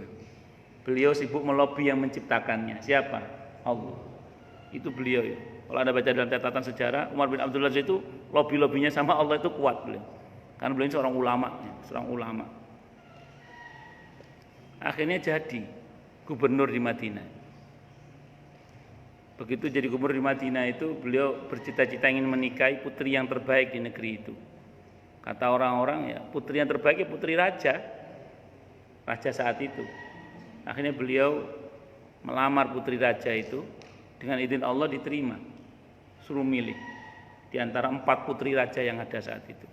Beliau sibuk melobi yang menciptakannya. Siapa? Allah. Itu beliau ya. Kalau Anda baca dalam catatan sejarah, Umar bin Abdul Aziz itu lobby-lobbynya sama Allah itu kuat beliau. Karena beliau seorang ulama. Akhirnya jadi gubernur di Madinah. Begitu jadi gubernur di Madinah itu, beliau bercita-cita ingin menikahi putri yang terbaik di negeri itu. Kata orang-orang, ya putri yang terbaik ya putri raja saat itu. Akhirnya beliau melamar putri raja itu, dengan izin Allah diterima, suruh milih di antara 4 putri raja yang ada saat itu.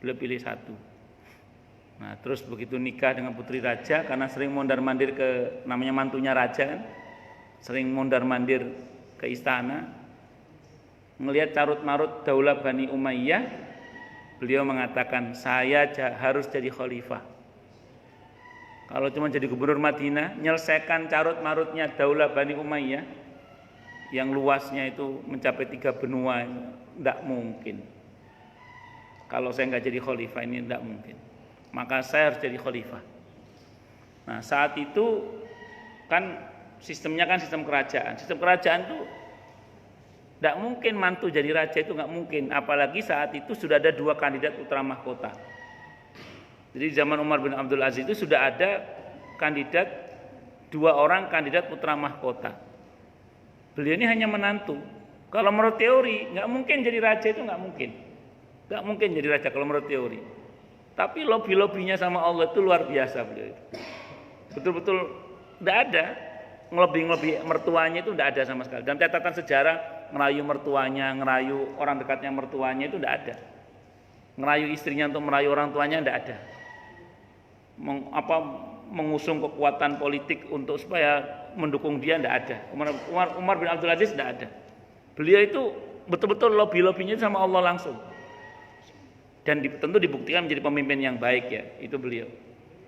Beliau pilih 1. Nah terus begitu nikah dengan putri raja, karena sering mondar-mandir ke, namanya mantunya raja kan, sering mondar-mandir ke istana, melihat carut-marut daulah Bani Umayyah, beliau mengatakan, saya harus jadi khalifah. Kalau cuma jadi gubernur Madinah, menyelesaikan carut-marutnya daulah Bani Umayyah yang luasnya itu mencapai 3 benua, tidak mungkin. Kalau saya nggak jadi khalifah ini tidak mungkin. Maka saya harus jadi khalifah. Nah saat itu kan sistemnya kan sistem kerajaan. Sistem kerajaan itu tidak mungkin mantu jadi raja, itu nggak mungkin. Apalagi saat itu sudah ada 2 kandidat putra mahkota. Jadi zaman Umar bin Abdul Aziz itu sudah ada 2 orang kandidat putra mahkota. Beliau ini hanya menantu. Kalau menurut teori nggak mungkin jadi raja, itu nggak mungkin jadi raja kalau menurut teori. Tapi lobby-lobbynya sama Allah itu luar biasa beliau itu. Betul-betul tidak ada ngelobi mertuanya, itu tidak ada sama sekali. Dalam catatan sejarah, ngerayu mertuanya, ngerayu orang dekatnya mertuanya itu tidak ada. Ngerayu istrinya untuk merayu orang tuanya tidak ada. Mengusung kekuatan politik untuk supaya mendukung dia tidak ada. Umar bin Abdul Aziz tidak ada. Beliau itu betul-betul lobby-lobbynya sama Allah langsung. Dan tentu dibuktikan menjadi pemimpin yang baik ya. Itu beliau.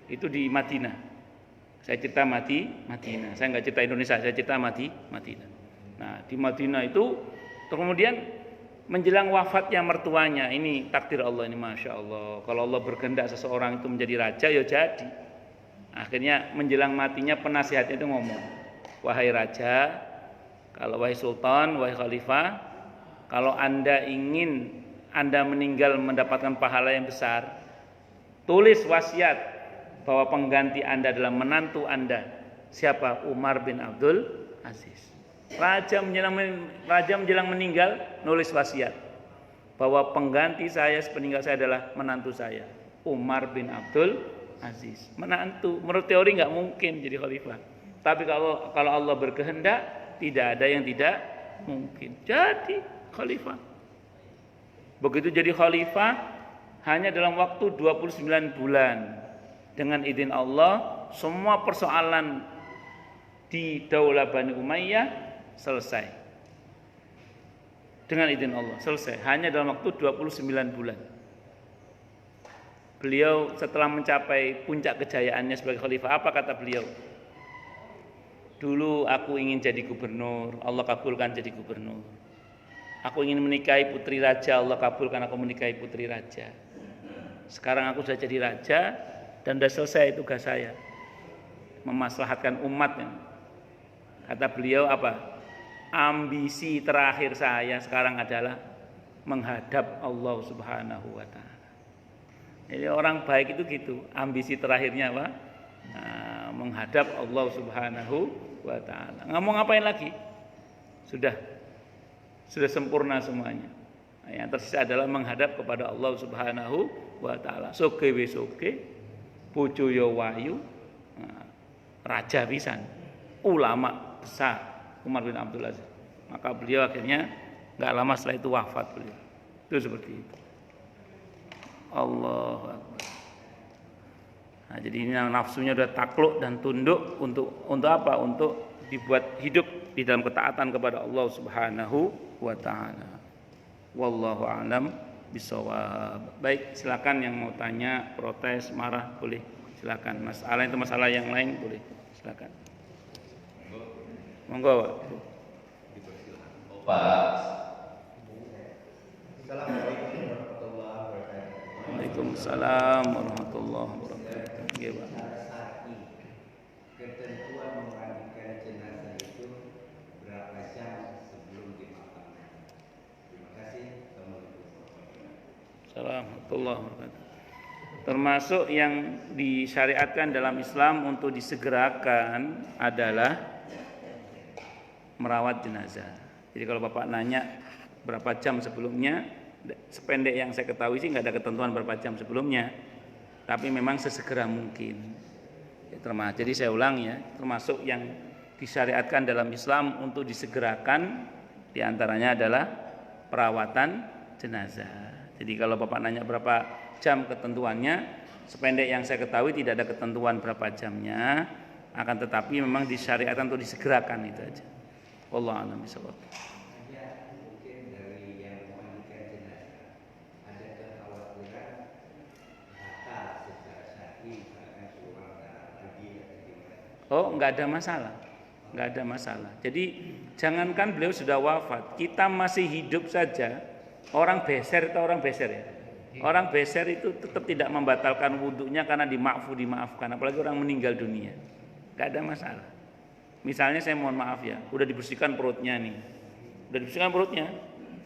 Itu di Madinah. Saya cerita Madinah. Saya nggak cerita Indonesia, saya cerita Madinah. Nah, di Madinah itu kemudian menjelang wafatnya mertuanya, ini takdir Allah, ini masya Allah. Kalau Allah berkehendak seseorang itu menjadi raja, ya jadi. Akhirnya menjelang matinya penasihatnya itu ngomong, wahai raja, kalau wahai sultan, wahai khalifah, kalau anda ingin anda meninggal mendapatkan pahala yang besar, tulis wasiat bahwa pengganti anda adalah menantu anda. Siapa? Umar bin Abdul Aziz. Raja menjelang meninggal nulis wasiat bahwa pengganti saya sepeninggal saya adalah menantu saya, Umar bin Abdul Aziz. Menantu, menurut teori nggak mungkin jadi khalifah. Tapi kalau Allah berkehendak, tidak ada yang tidak mungkin. Jadi khalifah. Begitu jadi khalifah hanya dalam waktu 29 bulan. Dengan izin Allah, semua persoalan di Daulah Bani Umayyah selesai. Dengan izin Allah selesai hanya dalam waktu 29 bulan. Beliau setelah mencapai puncak kejayaannya sebagai khalifah, apa kata beliau? Dulu aku ingin jadi gubernur, Allah kabulkan jadi gubernur. Aku ingin menikahi putri raja, Allah kabulkan aku menikahi putri raja. Sekarang aku sudah jadi raja dan sudah selesai tugas saya, memaslahatkan umatnya. Kata beliau apa? Ambisi terakhir saya sekarang adalah menghadap Allah Subhanahu wa ta'ala. Jadi orang baik itu gitu, ambisi terakhirnya apa? Nah, menghadap Allah Subhanahu wa ta'ala. Nggak mau ngapain lagi? Sudah sempurna semuanya. Nah, yang tersisa adalah menghadap kepada Allah Subhanahu wa ta'ala. Soge we soge, bojo yo wayu, raja pisan, ulama besar Umar bin Abdul Aziz. Maka beliau akhirnya nggak lama setelah itu wafat beliau. Itu seperti itu. Allahu Akbar. Nah, jadi ini nafsunya udah takluk dan tunduk untuk apa? Untuk dibuat hidup di dalam ketaatan kepada Allah Subhanahu wa ta'ala. Wallahu a'lam bishawab. Baik, silakan yang mau tanya, protes, marah boleh. Silakan. Masalah itu masalah yang lain boleh. Silakan. Monggo. Pak. Waalaikumsalam warahmatullahi wabarakatuh. Nggih, Pak. Ketentuan memandikan jenazah itu berapa jam sebelum dimakamkan? Terima kasih. Assalamualaikum warahmatullahi wabarakatuh. Termasuk yang disyariatkan dalam Islam untuk disegerakan adalah merawat jenazah. Jadi kalau Bapak nanya berapa jam sebelumnya, sependek yang saya ketahui sih nggak ada ketentuan berapa jam sebelumnya, tapi memang sesegera mungkin. Jadi saya ulang ya, termasuk yang disyariatkan dalam Islam untuk disegerakan diantaranya adalah perawatan jenazah. Jadi kalau Bapak nanya berapa jam ketentuannya, sependek yang saya ketahui tidak ada ketentuan berapa jamnya, akan tetapi memang disyariatkan untuk disegerakan itu aja. Wallahu a'lam bishawab. Mungkin dari yang memandikan jenazah ada kekhawatiran batal secara syar'i misalkan keluar darah lagi atau gimana? Oh, nggak ada masalah, nggak ada masalah. Jadi jangankan beliau sudah wafat, kita masih hidup saja. Orang beser itu orang beser ya. Orang beser itu tetap tidak membatalkan wudhunya karena dimaafkan. Apalagi orang meninggal dunia, nggak ada masalah. Misalnya saya mohon maaf ya, udah dibersihkan perutnya nih,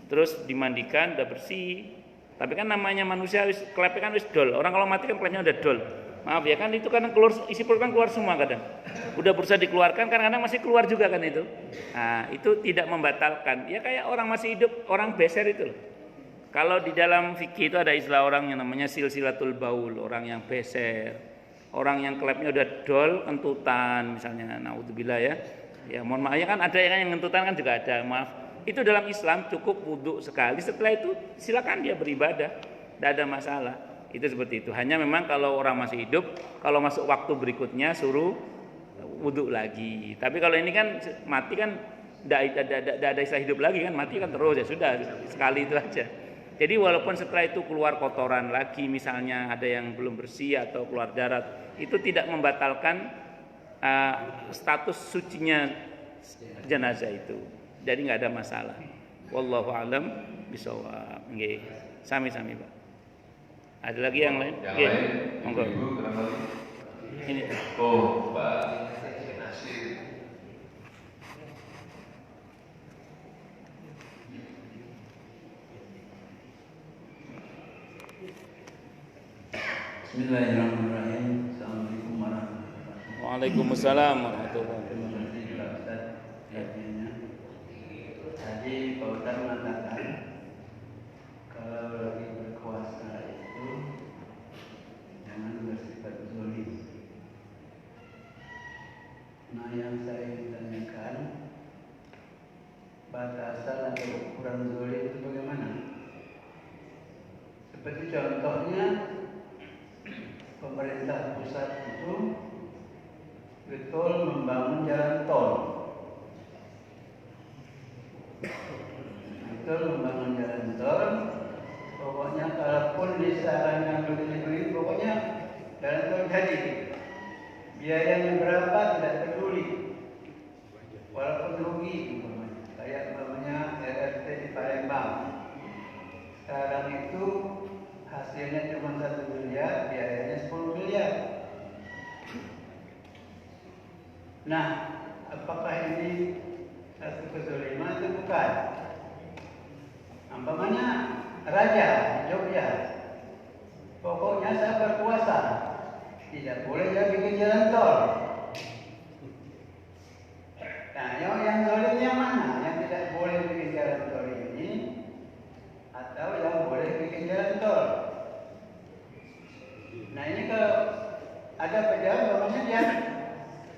terus dimandikan, udah bersih. Tapi kan namanya manusia, klepnya kan wis dol. Orang kalau mati kan klepnya udah dol. Maaf ya kan itu kan keluar, isi perut kan keluar semua kadang. Udah berusaha dikeluarkan, kadang-kadang masih keluar juga kan itu. Nah itu tidak membatalkan. Ya kayak orang masih hidup, orang beser itu loh. Kalau di dalam fikih itu ada istilah orang yang namanya silsilatul baul, orang yang beser. Orang yang klepnya udah dol, kentutan misalnya, naudzubillah ya. Ya mohon maaf ya kan ada yang kentutan kan juga ada, maaf. Itu dalam Islam cukup wudhu sekali, setelah itu silakan dia beribadah, tidak ada masalah. Itu seperti itu. Hanya memang kalau orang masih hidup, kalau masuk waktu berikutnya suruh wudhu lagi. Tapi kalau ini kan mati kan tidak ada istilah hidup lagi kan, mati kan terus ya sudah sekali itu aja. Jadi walaupun setelah itu keluar kotoran lagi, misalnya ada yang belum bersih atau keluar darah, itu tidak membatalkan status sucinya jenazah itu. Jadi nggak ada masalah. Wallahu alam bisawab. Nggih. Sami-sami, Pak. Ada lagi yang lain? Yang Nggih. lain, Monggo. Ibu kenapa? Ini. Oh, Pak Nasir. Bismillahirrahmanirrahim. Assalamualaikum warahmatullahi wabarakatuh. Waalaikumsalam warahmatullahi Terima kasih Pak Ustaz kajiannya. Tadi Pak Ustaz mengatakan kalau lagi berkuasa itu jangan bersifat zalim. Nah, yang saya ingin tanyakan, batasan atau ukuran zalim itu bagaimana? Seperti contohnya pemerintah pusat itu betul membangun jalan tol. Betul membangun jalan tol. Pokoknya kalaupun disarankan begini-begini, pokoknya jalan tol jadi. Biayanya berapa tidak peduli. Walaupun rugi, kayak umpamanya RRT di Palembang. Sekarang itu hasilnya cuma 1 miliar, biayanya 10 miliar. Nah, apakah ini satu kezaliman atau bukan? Umpamanya raja di Jogja, pokoknya saya berkuasa, tidak boleh dia bikin jalan tol. Nah, yang zalim yang mana? Yang tidak boleh bikin jalan tol ini, atau yang boleh bikin jalan tol? Nah, ini kalau ada pejabat, namanya dia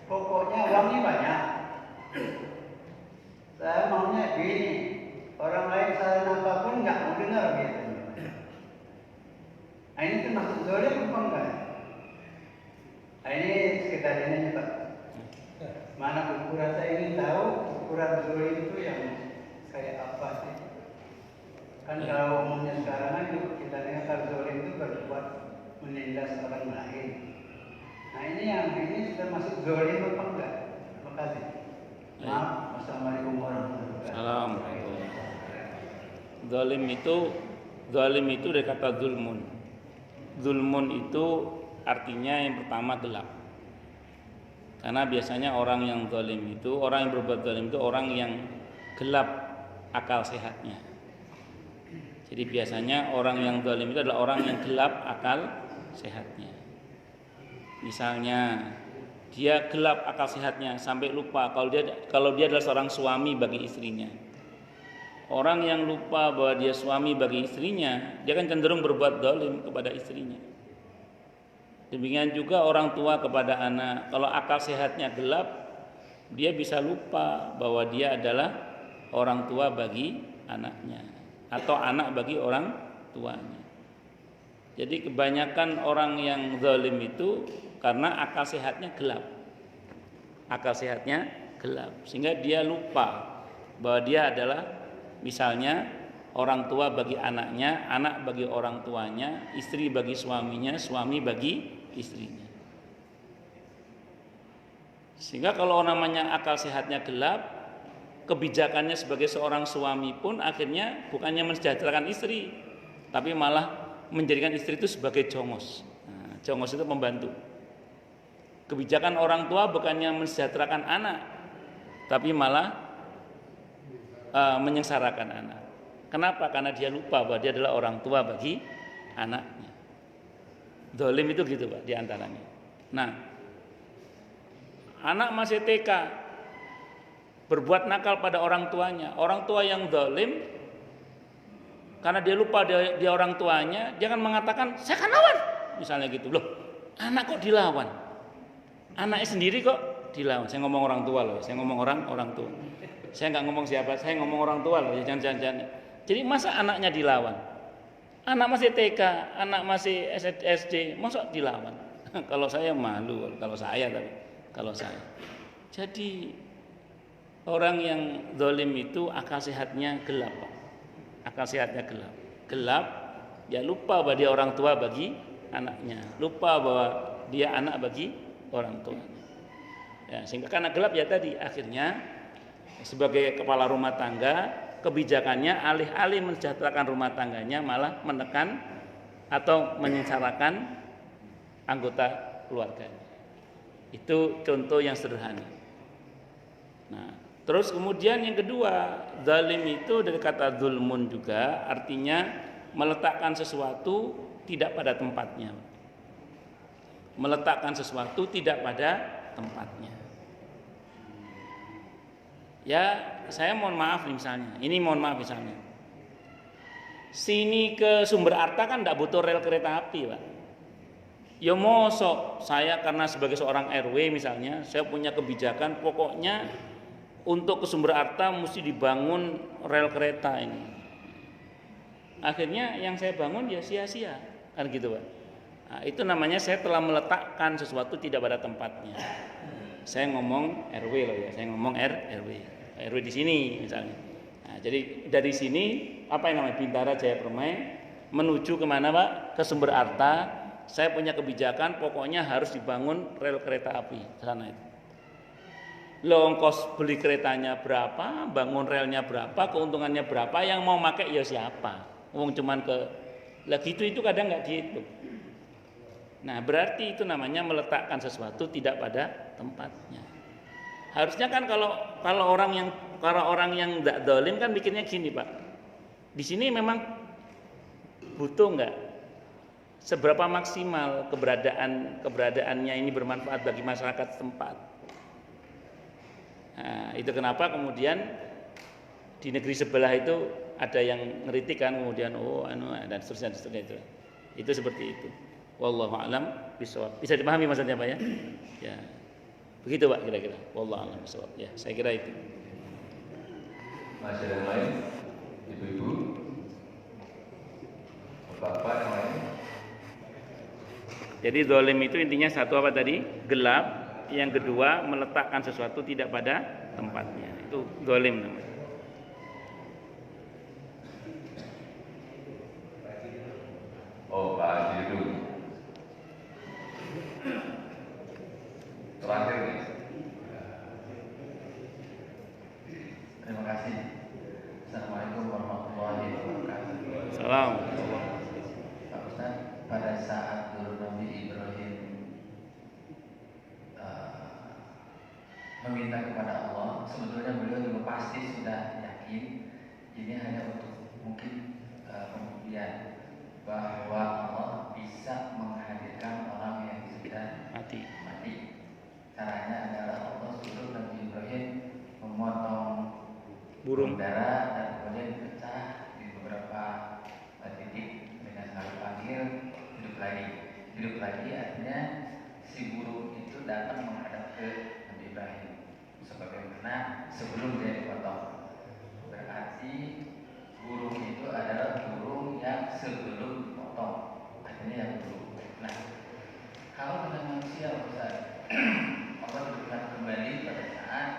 pokoknya uangnya banyak. Saya maunya gini, orang lain saran apapun nggak mau dengar gitu. Nah, ini termasuk zalim apa enggak? Nah, ini sekitar ini aja, Pak. Mana ukuran, saya ingin tahu ukuran zalim itu yang kayak apa sih? Kan kalau umumnya sekarang kan kita dengar kalau zalim itu berbuat menindas orang lain. Nah, ini sudah masuk zalim apa enggak? Terima kasih. Maaf. Assalamualaikum warahmatullahi wabarakatuh. Zalim itu dari kata zulmun. Zulmun itu artinya yang pertama gelap. Karena biasanya orang yang zalim itu, orang yang berbuat zalim itu orang yang gelap akal sehatnya. Jadi biasanya orang yang zalim itu adalah orang yang gelap akal sehatnya. Misalnya dia gelap akal sehatnya sampai lupa kalau dia adalah seorang suami bagi istrinya. Orang yang lupa bahwa dia suami bagi istrinya, dia kan cenderung berbuat zalim kepada istrinya. Demikian juga orang tua kepada anak. Kalau akal sehatnya gelap, dia bisa lupa bahwa dia adalah orang tua bagi anaknya atau anak bagi orang tuanya. Jadi kebanyakan orang yang zalim itu karena akal sehatnya gelap. Akal sehatnya gelap sehingga dia lupa bahwa dia adalah misalnya orang tua bagi anaknya, anak bagi orang tuanya, istri bagi suaminya, suami bagi istrinya. Sehingga kalau namanya akal sehatnya gelap, kebijakannya sebagai seorang suami pun akhirnya bukannya mensejahterakan istri, tapi malah menjadikan istri itu sebagai jongos. Nah, jongos itu pembantu. Kebijakan orang tua bukannya mensejahterakan anak, tapi malah menyengsarakan anak. Kenapa? Karena dia lupa bahwa dia adalah orang tua bagi anaknya. Zalim itu gitu, Pak, diantaranya. Nah, anak masih TK berbuat nakal pada orang tuanya. Orang tua yang zalim karena dia lupa dia orang tuanya, dia akan mengatakan saya akan lawan. Misalnya gitu. Loh, anak kok dilawan? Anaknya sendiri kok dilawan. Saya ngomong orang tua loh. Saya ngomong orang tua. Saya nggak ngomong siapa. Saya ngomong orang tua loh. Jangan. Jadi masa anaknya dilawan? Anak masih TK, anak masih SD, masa dilawan? Kalau saya malu. Kalau saya. Jadi orang yang zalim itu akal sehatnya gelap, Pak. Akal sehatnya gelap. Dia lupa bahwa dia orang tua bagi anaknya. Lupa bahwa dia anak bagi orang tuanya. Ya, sehingga karena gelap ya tadi akhirnya sebagai kepala rumah tangga kebijakannya alih-alih mensejahterakan rumah tangganya malah menekan atau menyengsarakan anggota keluarganya. Itu contoh yang sederhana. Nah, terus kemudian yang kedua, zalim itu dari kata zulmun juga artinya meletakkan sesuatu tidak pada tempatnya. Meletakkan sesuatu tidak pada tempatnya. Ya, saya mohon maaf nih misalnya. Ini mohon maaf misalnya. Sini ke Sumber Arta kan tidak butuh rel kereta api, Pak. Ya mosok saya karena sebagai seorang RW misalnya, saya punya kebijakan pokoknya untuk ke Sumber Arta mesti dibangun rel kereta ini. Akhirnya yang saya bangun ya sia-sia, kan gitu, Pak. Nah, itu namanya saya telah meletakkan sesuatu tidak pada tempatnya. Saya ngomong RW loh ya, saya ngomong RW di sini misalnya. Nah, jadi dari sini apa yang namanya Bintara Jaya Permai menuju kemana, Pak? Ke Sumber Arta. Saya punya kebijakan pokoknya harus dibangun rel kereta api sana itu. Lo ongkos beli keretanya berapa, bangun relnya berapa, keuntungannya berapa, yang mau pakai ya siapa? Wong cuman ke lagi itu kadang nggak dihitung. Nah, berarti itu namanya meletakkan sesuatu tidak pada tempatnya. Harusnya kan kalau orang yang tidak dolim kan bikinnya gini, Pak. Di sini memang butuh nggak? Seberapa maksimal keberadaannya ini bermanfaat bagi masyarakat setempat. Nah, itu kenapa kemudian di negeri sebelah itu ada yang ngeritik kan, kemudian dan seterusnya itu. Itu seperti itu. Wallahu a'lam bishawab. Bisa dipahami maksudnya, Pak ya? Ya. Begitu, Pak, kira-kira. Wallahu a'lam bishawab. Ya, saya kira itu. Masih ada yang lain? Ibu-ibu? Bapak yang lain? Jadi zalim itu intinya satu apa tadi? Gelap. Yang kedua meletakkan sesuatu tidak pada tempatnya. Itu zalim namanya. Oh, Pak Haji dulu. Terakhir nih. Terima kasih. Assalamualaikum warahmatullahi wabarakatuh. Salam. Pak Ustaz, pada saat dulu Nabi Ibrahim meminta kepada Allah, sebetulnya beliau juga pasti sudah yakin ini hanya untuk mungkin pembuktian bahwa Allah bisa menghadirkan orang yang sudah mati. Caranya adalah Allah suruh Nabi Ibrahim memotong burung dara dan kemudian dipecah di beberapa titik dengan lalu panggil hidup lagi artinya si burung itu datang menghadap ke Nabi Ibrahim sebagaimana sebelum dia dipotong. Berarti burung itu adalah burung yang sebelum dipotong, artinya yang burung. Nah, kalau dengan manusia Ustaz, Allah berikan kembali pada saat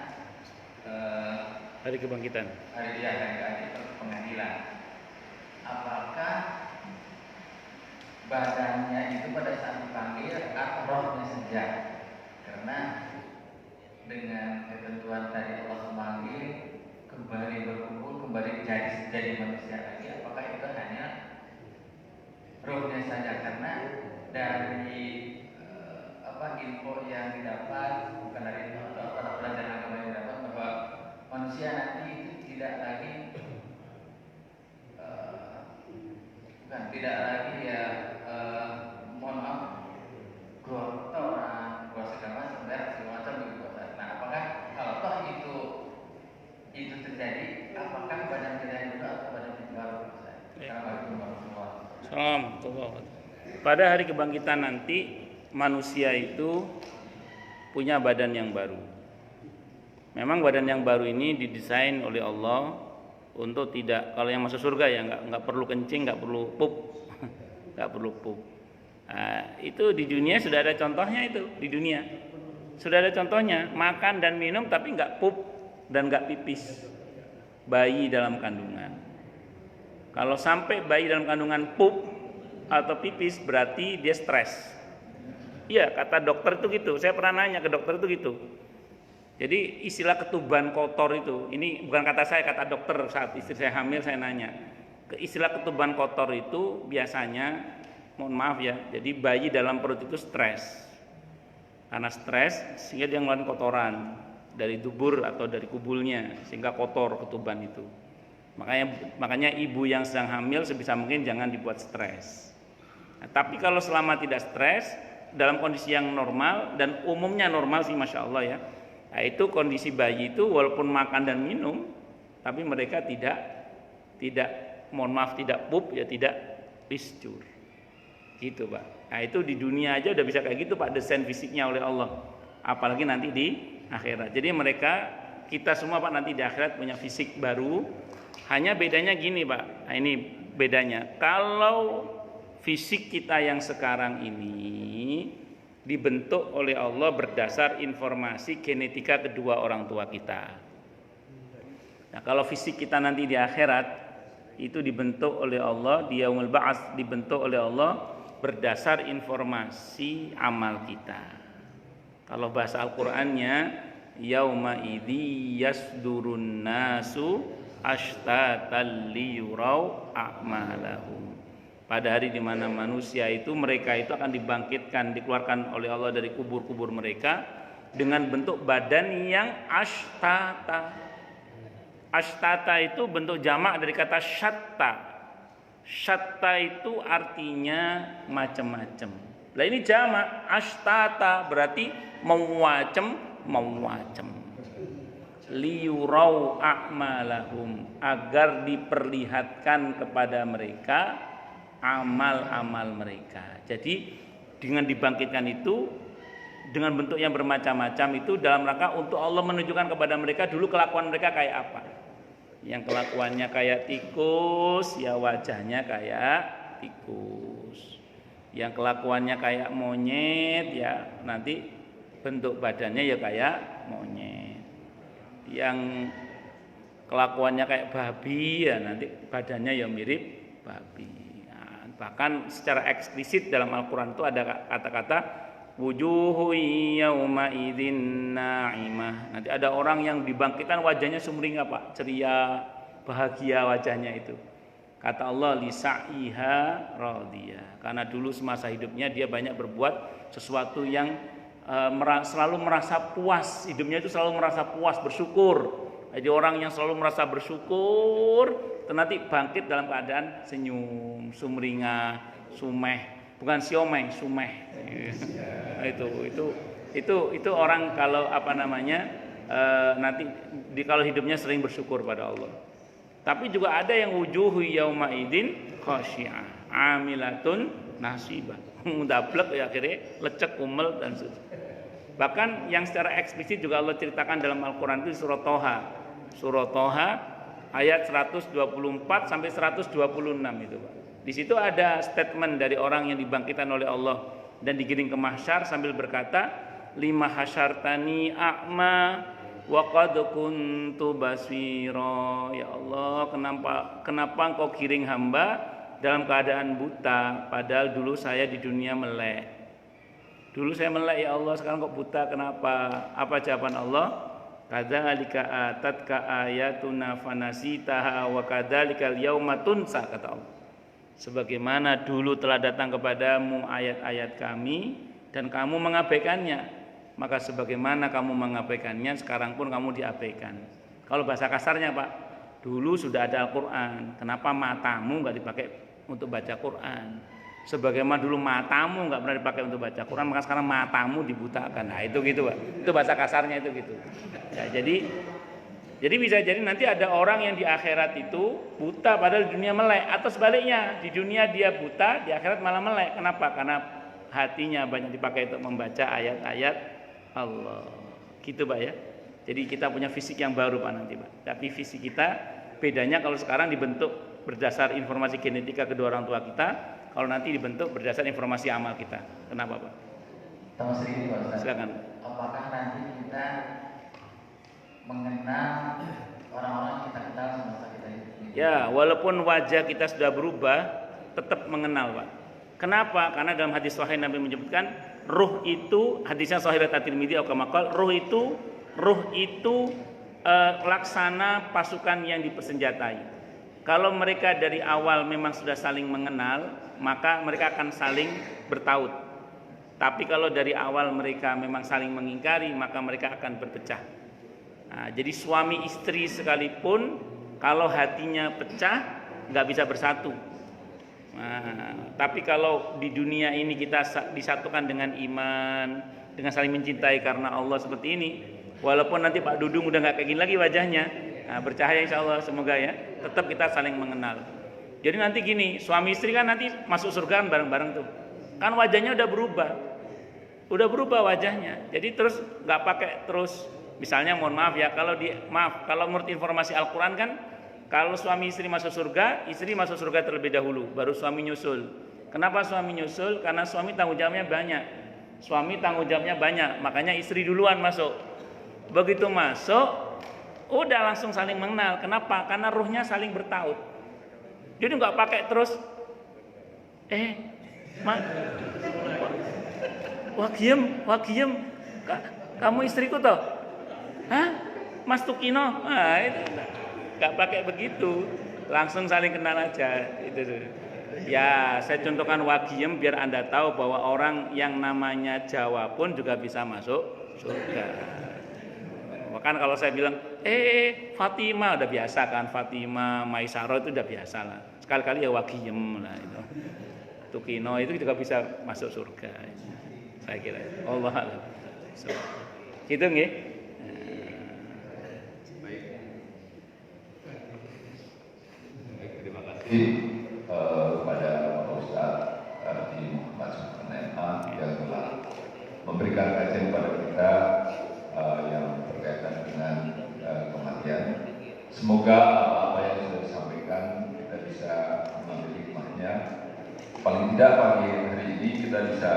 Hari kebangkitan. Hari pengadilan. Apakah badannya itu pada saat dipanggil atau rohnya saja? Karena dengan ketentuan tadi Allah memanggil kembali berkumpul, kembali jadi manusia lagi. Apakah itu hanya rohnya saja? Karena dari info yang didapat, bukan dari pelajaran agama yang didapat, bahwa manusia nanti itu tidak lagi mohon maaf, kotoran, segala macam begitu. Nah, apakah kalau toh itu terjadi, apakah badan kita yang dulu atau badan kita baru? Assalamualaikum warahmatullahi Salam. Pada hari kebangkitan nanti manusia itu punya badan yang baru. Memang badan yang baru ini didesain oleh Allah untuk tidak, kalau yang masuk surga ya nggak perlu kencing, nggak perlu pup, nggak perlu pup. Nah, itu di dunia sudah ada contohnya, itu di dunia sudah ada contohnya, makan dan minum tapi nggak pup dan nggak pipis. Bayi dalam kandungan, kalau sampai bayi dalam kandungan pup atau pipis berarti dia stres. Iya, kata dokter itu gitu. Saya pernah nanya ke dokter itu gitu. Jadi istilah ketuban kotor itu, ini bukan kata saya, kata dokter saat istri saya hamil saya nanya. Istilah ketuban kotor itu biasanya, mohon maaf ya, jadi bayi dalam perut itu stres. Karena stres sehingga dia ngeluarin kotoran dari dubur atau dari kubulnya sehingga kotor ketuban itu. Makanya ibu yang sedang hamil sebisa mungkin jangan dibuat stres. Nah, tapi kalau selama tidak stres dalam kondisi yang normal dan umumnya normal sih masya Allah ya. Nah, itu kondisi bayi itu walaupun makan dan minum, tapi mereka tidak mohon maaf tidak pup ya, tidak piscur, gitu Pak. Nah itu di dunia aja udah bisa kayak gitu Pak, desain fisiknya oleh Allah. Apalagi nanti di akhirat. Jadi kita semua Pak nanti di akhirat punya fisik baru. Hanya bedanya gini Pak. Nah, ini bedanya. Kalau fisik kita yang sekarang ini dibentuk oleh Allah berdasar informasi genetika kedua orang tua kita. Nah, kalau fisik kita nanti di akhirat itu dibentuk oleh Allah di yaumul ba'ats, dibentuk oleh Allah berdasar informasi amal kita. Kalau bahasa Al-Qur'annya yauma idzi yasdurun nasu ashtatan liyurau a'malahum. Pada hari di mana manusia itu mereka itu akan dibangkitkan, dikeluarkan oleh Allah dari kubur-kubur mereka dengan bentuk badan yang ashtata. Ashtata itu bentuk jamak dari kata syatta. Syatta itu artinya macam-macam. Lah ini jamak ashtata berarti macam-macam. Liyurau a'malahum, agar diperlihatkan kepada mereka amal-amal mereka. Jadi dengan dibangkitkan itu dengan bentuk yang bermacam-macam itu dalam rangka untuk Allah menunjukkan kepada mereka dulu kelakuan mereka kayak apa. Yang kelakuannya kayak tikus, ya wajahnya kayak tikus. Yang kelakuannya kayak monyet, ya nanti bentuk badannya ya kayak monyet. Yang kelakuannya kayak babi, ya nanti badannya ya mirip babi. Bahkan secara eksplisit dalam Al-Quran itu ada kata-kata wujuhu yauma idzin na'imah. Nanti ada orang yang dibangkitkan wajahnya sumringah Pak, ceria, bahagia wajahnya itu. Kata Allah lisa'iha radiyah. Karena dulu semasa hidupnya dia banyak berbuat sesuatu yang selalu merasa puas, hidupnya itu selalu merasa puas, bersyukur. Jadi orang yang selalu merasa bersyukur nanti bangkit dalam keadaan senyum, sumringah, sumeh, bukan siomeng, sumeh. Itu orang kalau nanti kalau hidupnya sering bersyukur pada Allah. Tapi juga ada yang wujuhu yauma idzin khasyi'ah, amilatun nasibah. Mudablek ya akhirnya lecek, umel dan bahkan yang secara eksplisit juga Allah ceritakan dalam Al-Qur'an itu surah Toha. Surah Toha ayat 124 sampai 126 itu Pak. Di situ ada statement dari orang yang dibangkitkan oleh Allah dan digiring ke mahsyar sambil berkata, lima hasyartani a'ma wa qad kuntu basira. Ya Allah, kenapa engkau giring hamba dalam keadaan buta padahal dulu saya di dunia melek. Dulu saya melek ya Allah, sekarang kok buta, kenapa? Apa jawaban Allah? Kadzalika atatka ayatuna fanasitaha wa kadzalikal yauma tunsa, kata Allah. Sebagaimana dulu telah datang kepadamu ayat-ayat kami dan kamu mengabaikannya, maka sebagaimana kamu mengabaikannya sekarang pun kamu diabaikan. Kalau bahasa kasarnya Pak, dulu sudah ada Al-Qur'an, kenapa matamu enggak dipakai untuk baca Qur'an? Sebagaimana dulu matamu enggak pernah dipakai untuk baca Quran, maka sekarang matamu dibutakan. Nah, itu gitu, Pak. Itu bahasa kasarnya itu gitu. Ya, jadi bisa jadi nanti ada orang yang di akhirat itu buta padahal di dunia melek, atau sebaliknya, di dunia dia buta, di akhirat malah melek. Kenapa? Karena hatinya banyak dipakai untuk membaca ayat-ayat Allah. Gitu, Pak ya. Jadi kita punya fisik yang baru Pak nanti, Pak. Tapi fisik kita bedanya kalau sekarang dibentuk berdasar informasi genetika kedua orang tua kita. Kalau nanti dibentuk berdasar informasi amal kita. Kenapa Pak? Tambah sedikit Pak Ustaz. Silakan. Apakah nanti kita mengenal orang-orang yang kita kenal semasa kita hidup? Ya, walaupun wajah kita sudah berubah, tetap mengenal Pak. Kenapa? Karena dalam hadis sahih Nabi menyebutkan ruh itu, hadisnya Sahih At-Tirmidzi atau Kamakal, ruh itu ruh itu laksana pasukan yang dipersenjatai. Kalau mereka dari awal memang sudah saling mengenal, maka mereka akan saling bertaut. Tapi kalau dari awal mereka memang saling mengingkari, maka mereka akan berpecah. Nah, jadi suami istri sekalipun kalau hatinya pecah nggak bisa bersatu. Nah, tapi kalau di dunia ini kita disatukan dengan iman, dengan saling mencintai karena Allah seperti ini, walaupun nanti Pak Dudung udah nggak kayak gini lagi wajahnya, nah, bercahaya insya Allah semoga ya, tetap kita saling mengenal. Jadi nanti gini, suami istri kan nanti masuk surga kan bareng-bareng tuh, kan wajahnya udah berubah wajahnya. Jadi terus nggak pakai terus, misalnya mohon maaf ya, kalau menurut informasi Al-Quran kan, kalau suami istri masuk surga, istri masuk surga terlebih dahulu, baru suami nyusul. Kenapa suami nyusul? Karena suami tanggung jawabnya banyak. Makanya istri duluan masuk. Begitu masuk, udah langsung saling mengenal. Kenapa? Karena ruhnya saling bertaut. Jadi nggak pakai terus, Wagiem, kamu istriku toh? Hah? Mas Tukino? Nah, itu nggak pakai begitu, langsung saling kenal aja. Itu ya, saya contohkan Wagiem biar Anda tahu bahwa orang yang namanya Jawa pun juga bisa masuk surga. Bahkan kalau saya bilang Fatima, udah biasa kan, Fatima, Maisaro itu udah biasa lah. Sekali-kali ya Wagiem lah itu. Tukino itu juga bisa masuk surga. Saya kira Allah a'lam. Gitu nggih. Terima kasih kepada Pak Ustadz di Muhammad MMA yang telah memberikan kajian kepada kita yang berkaitan dengan kematian. Semoga apa yang sudah disampaikan kita bisa mengambil hikmahnya. Paling tidak pagi hari ini kita bisa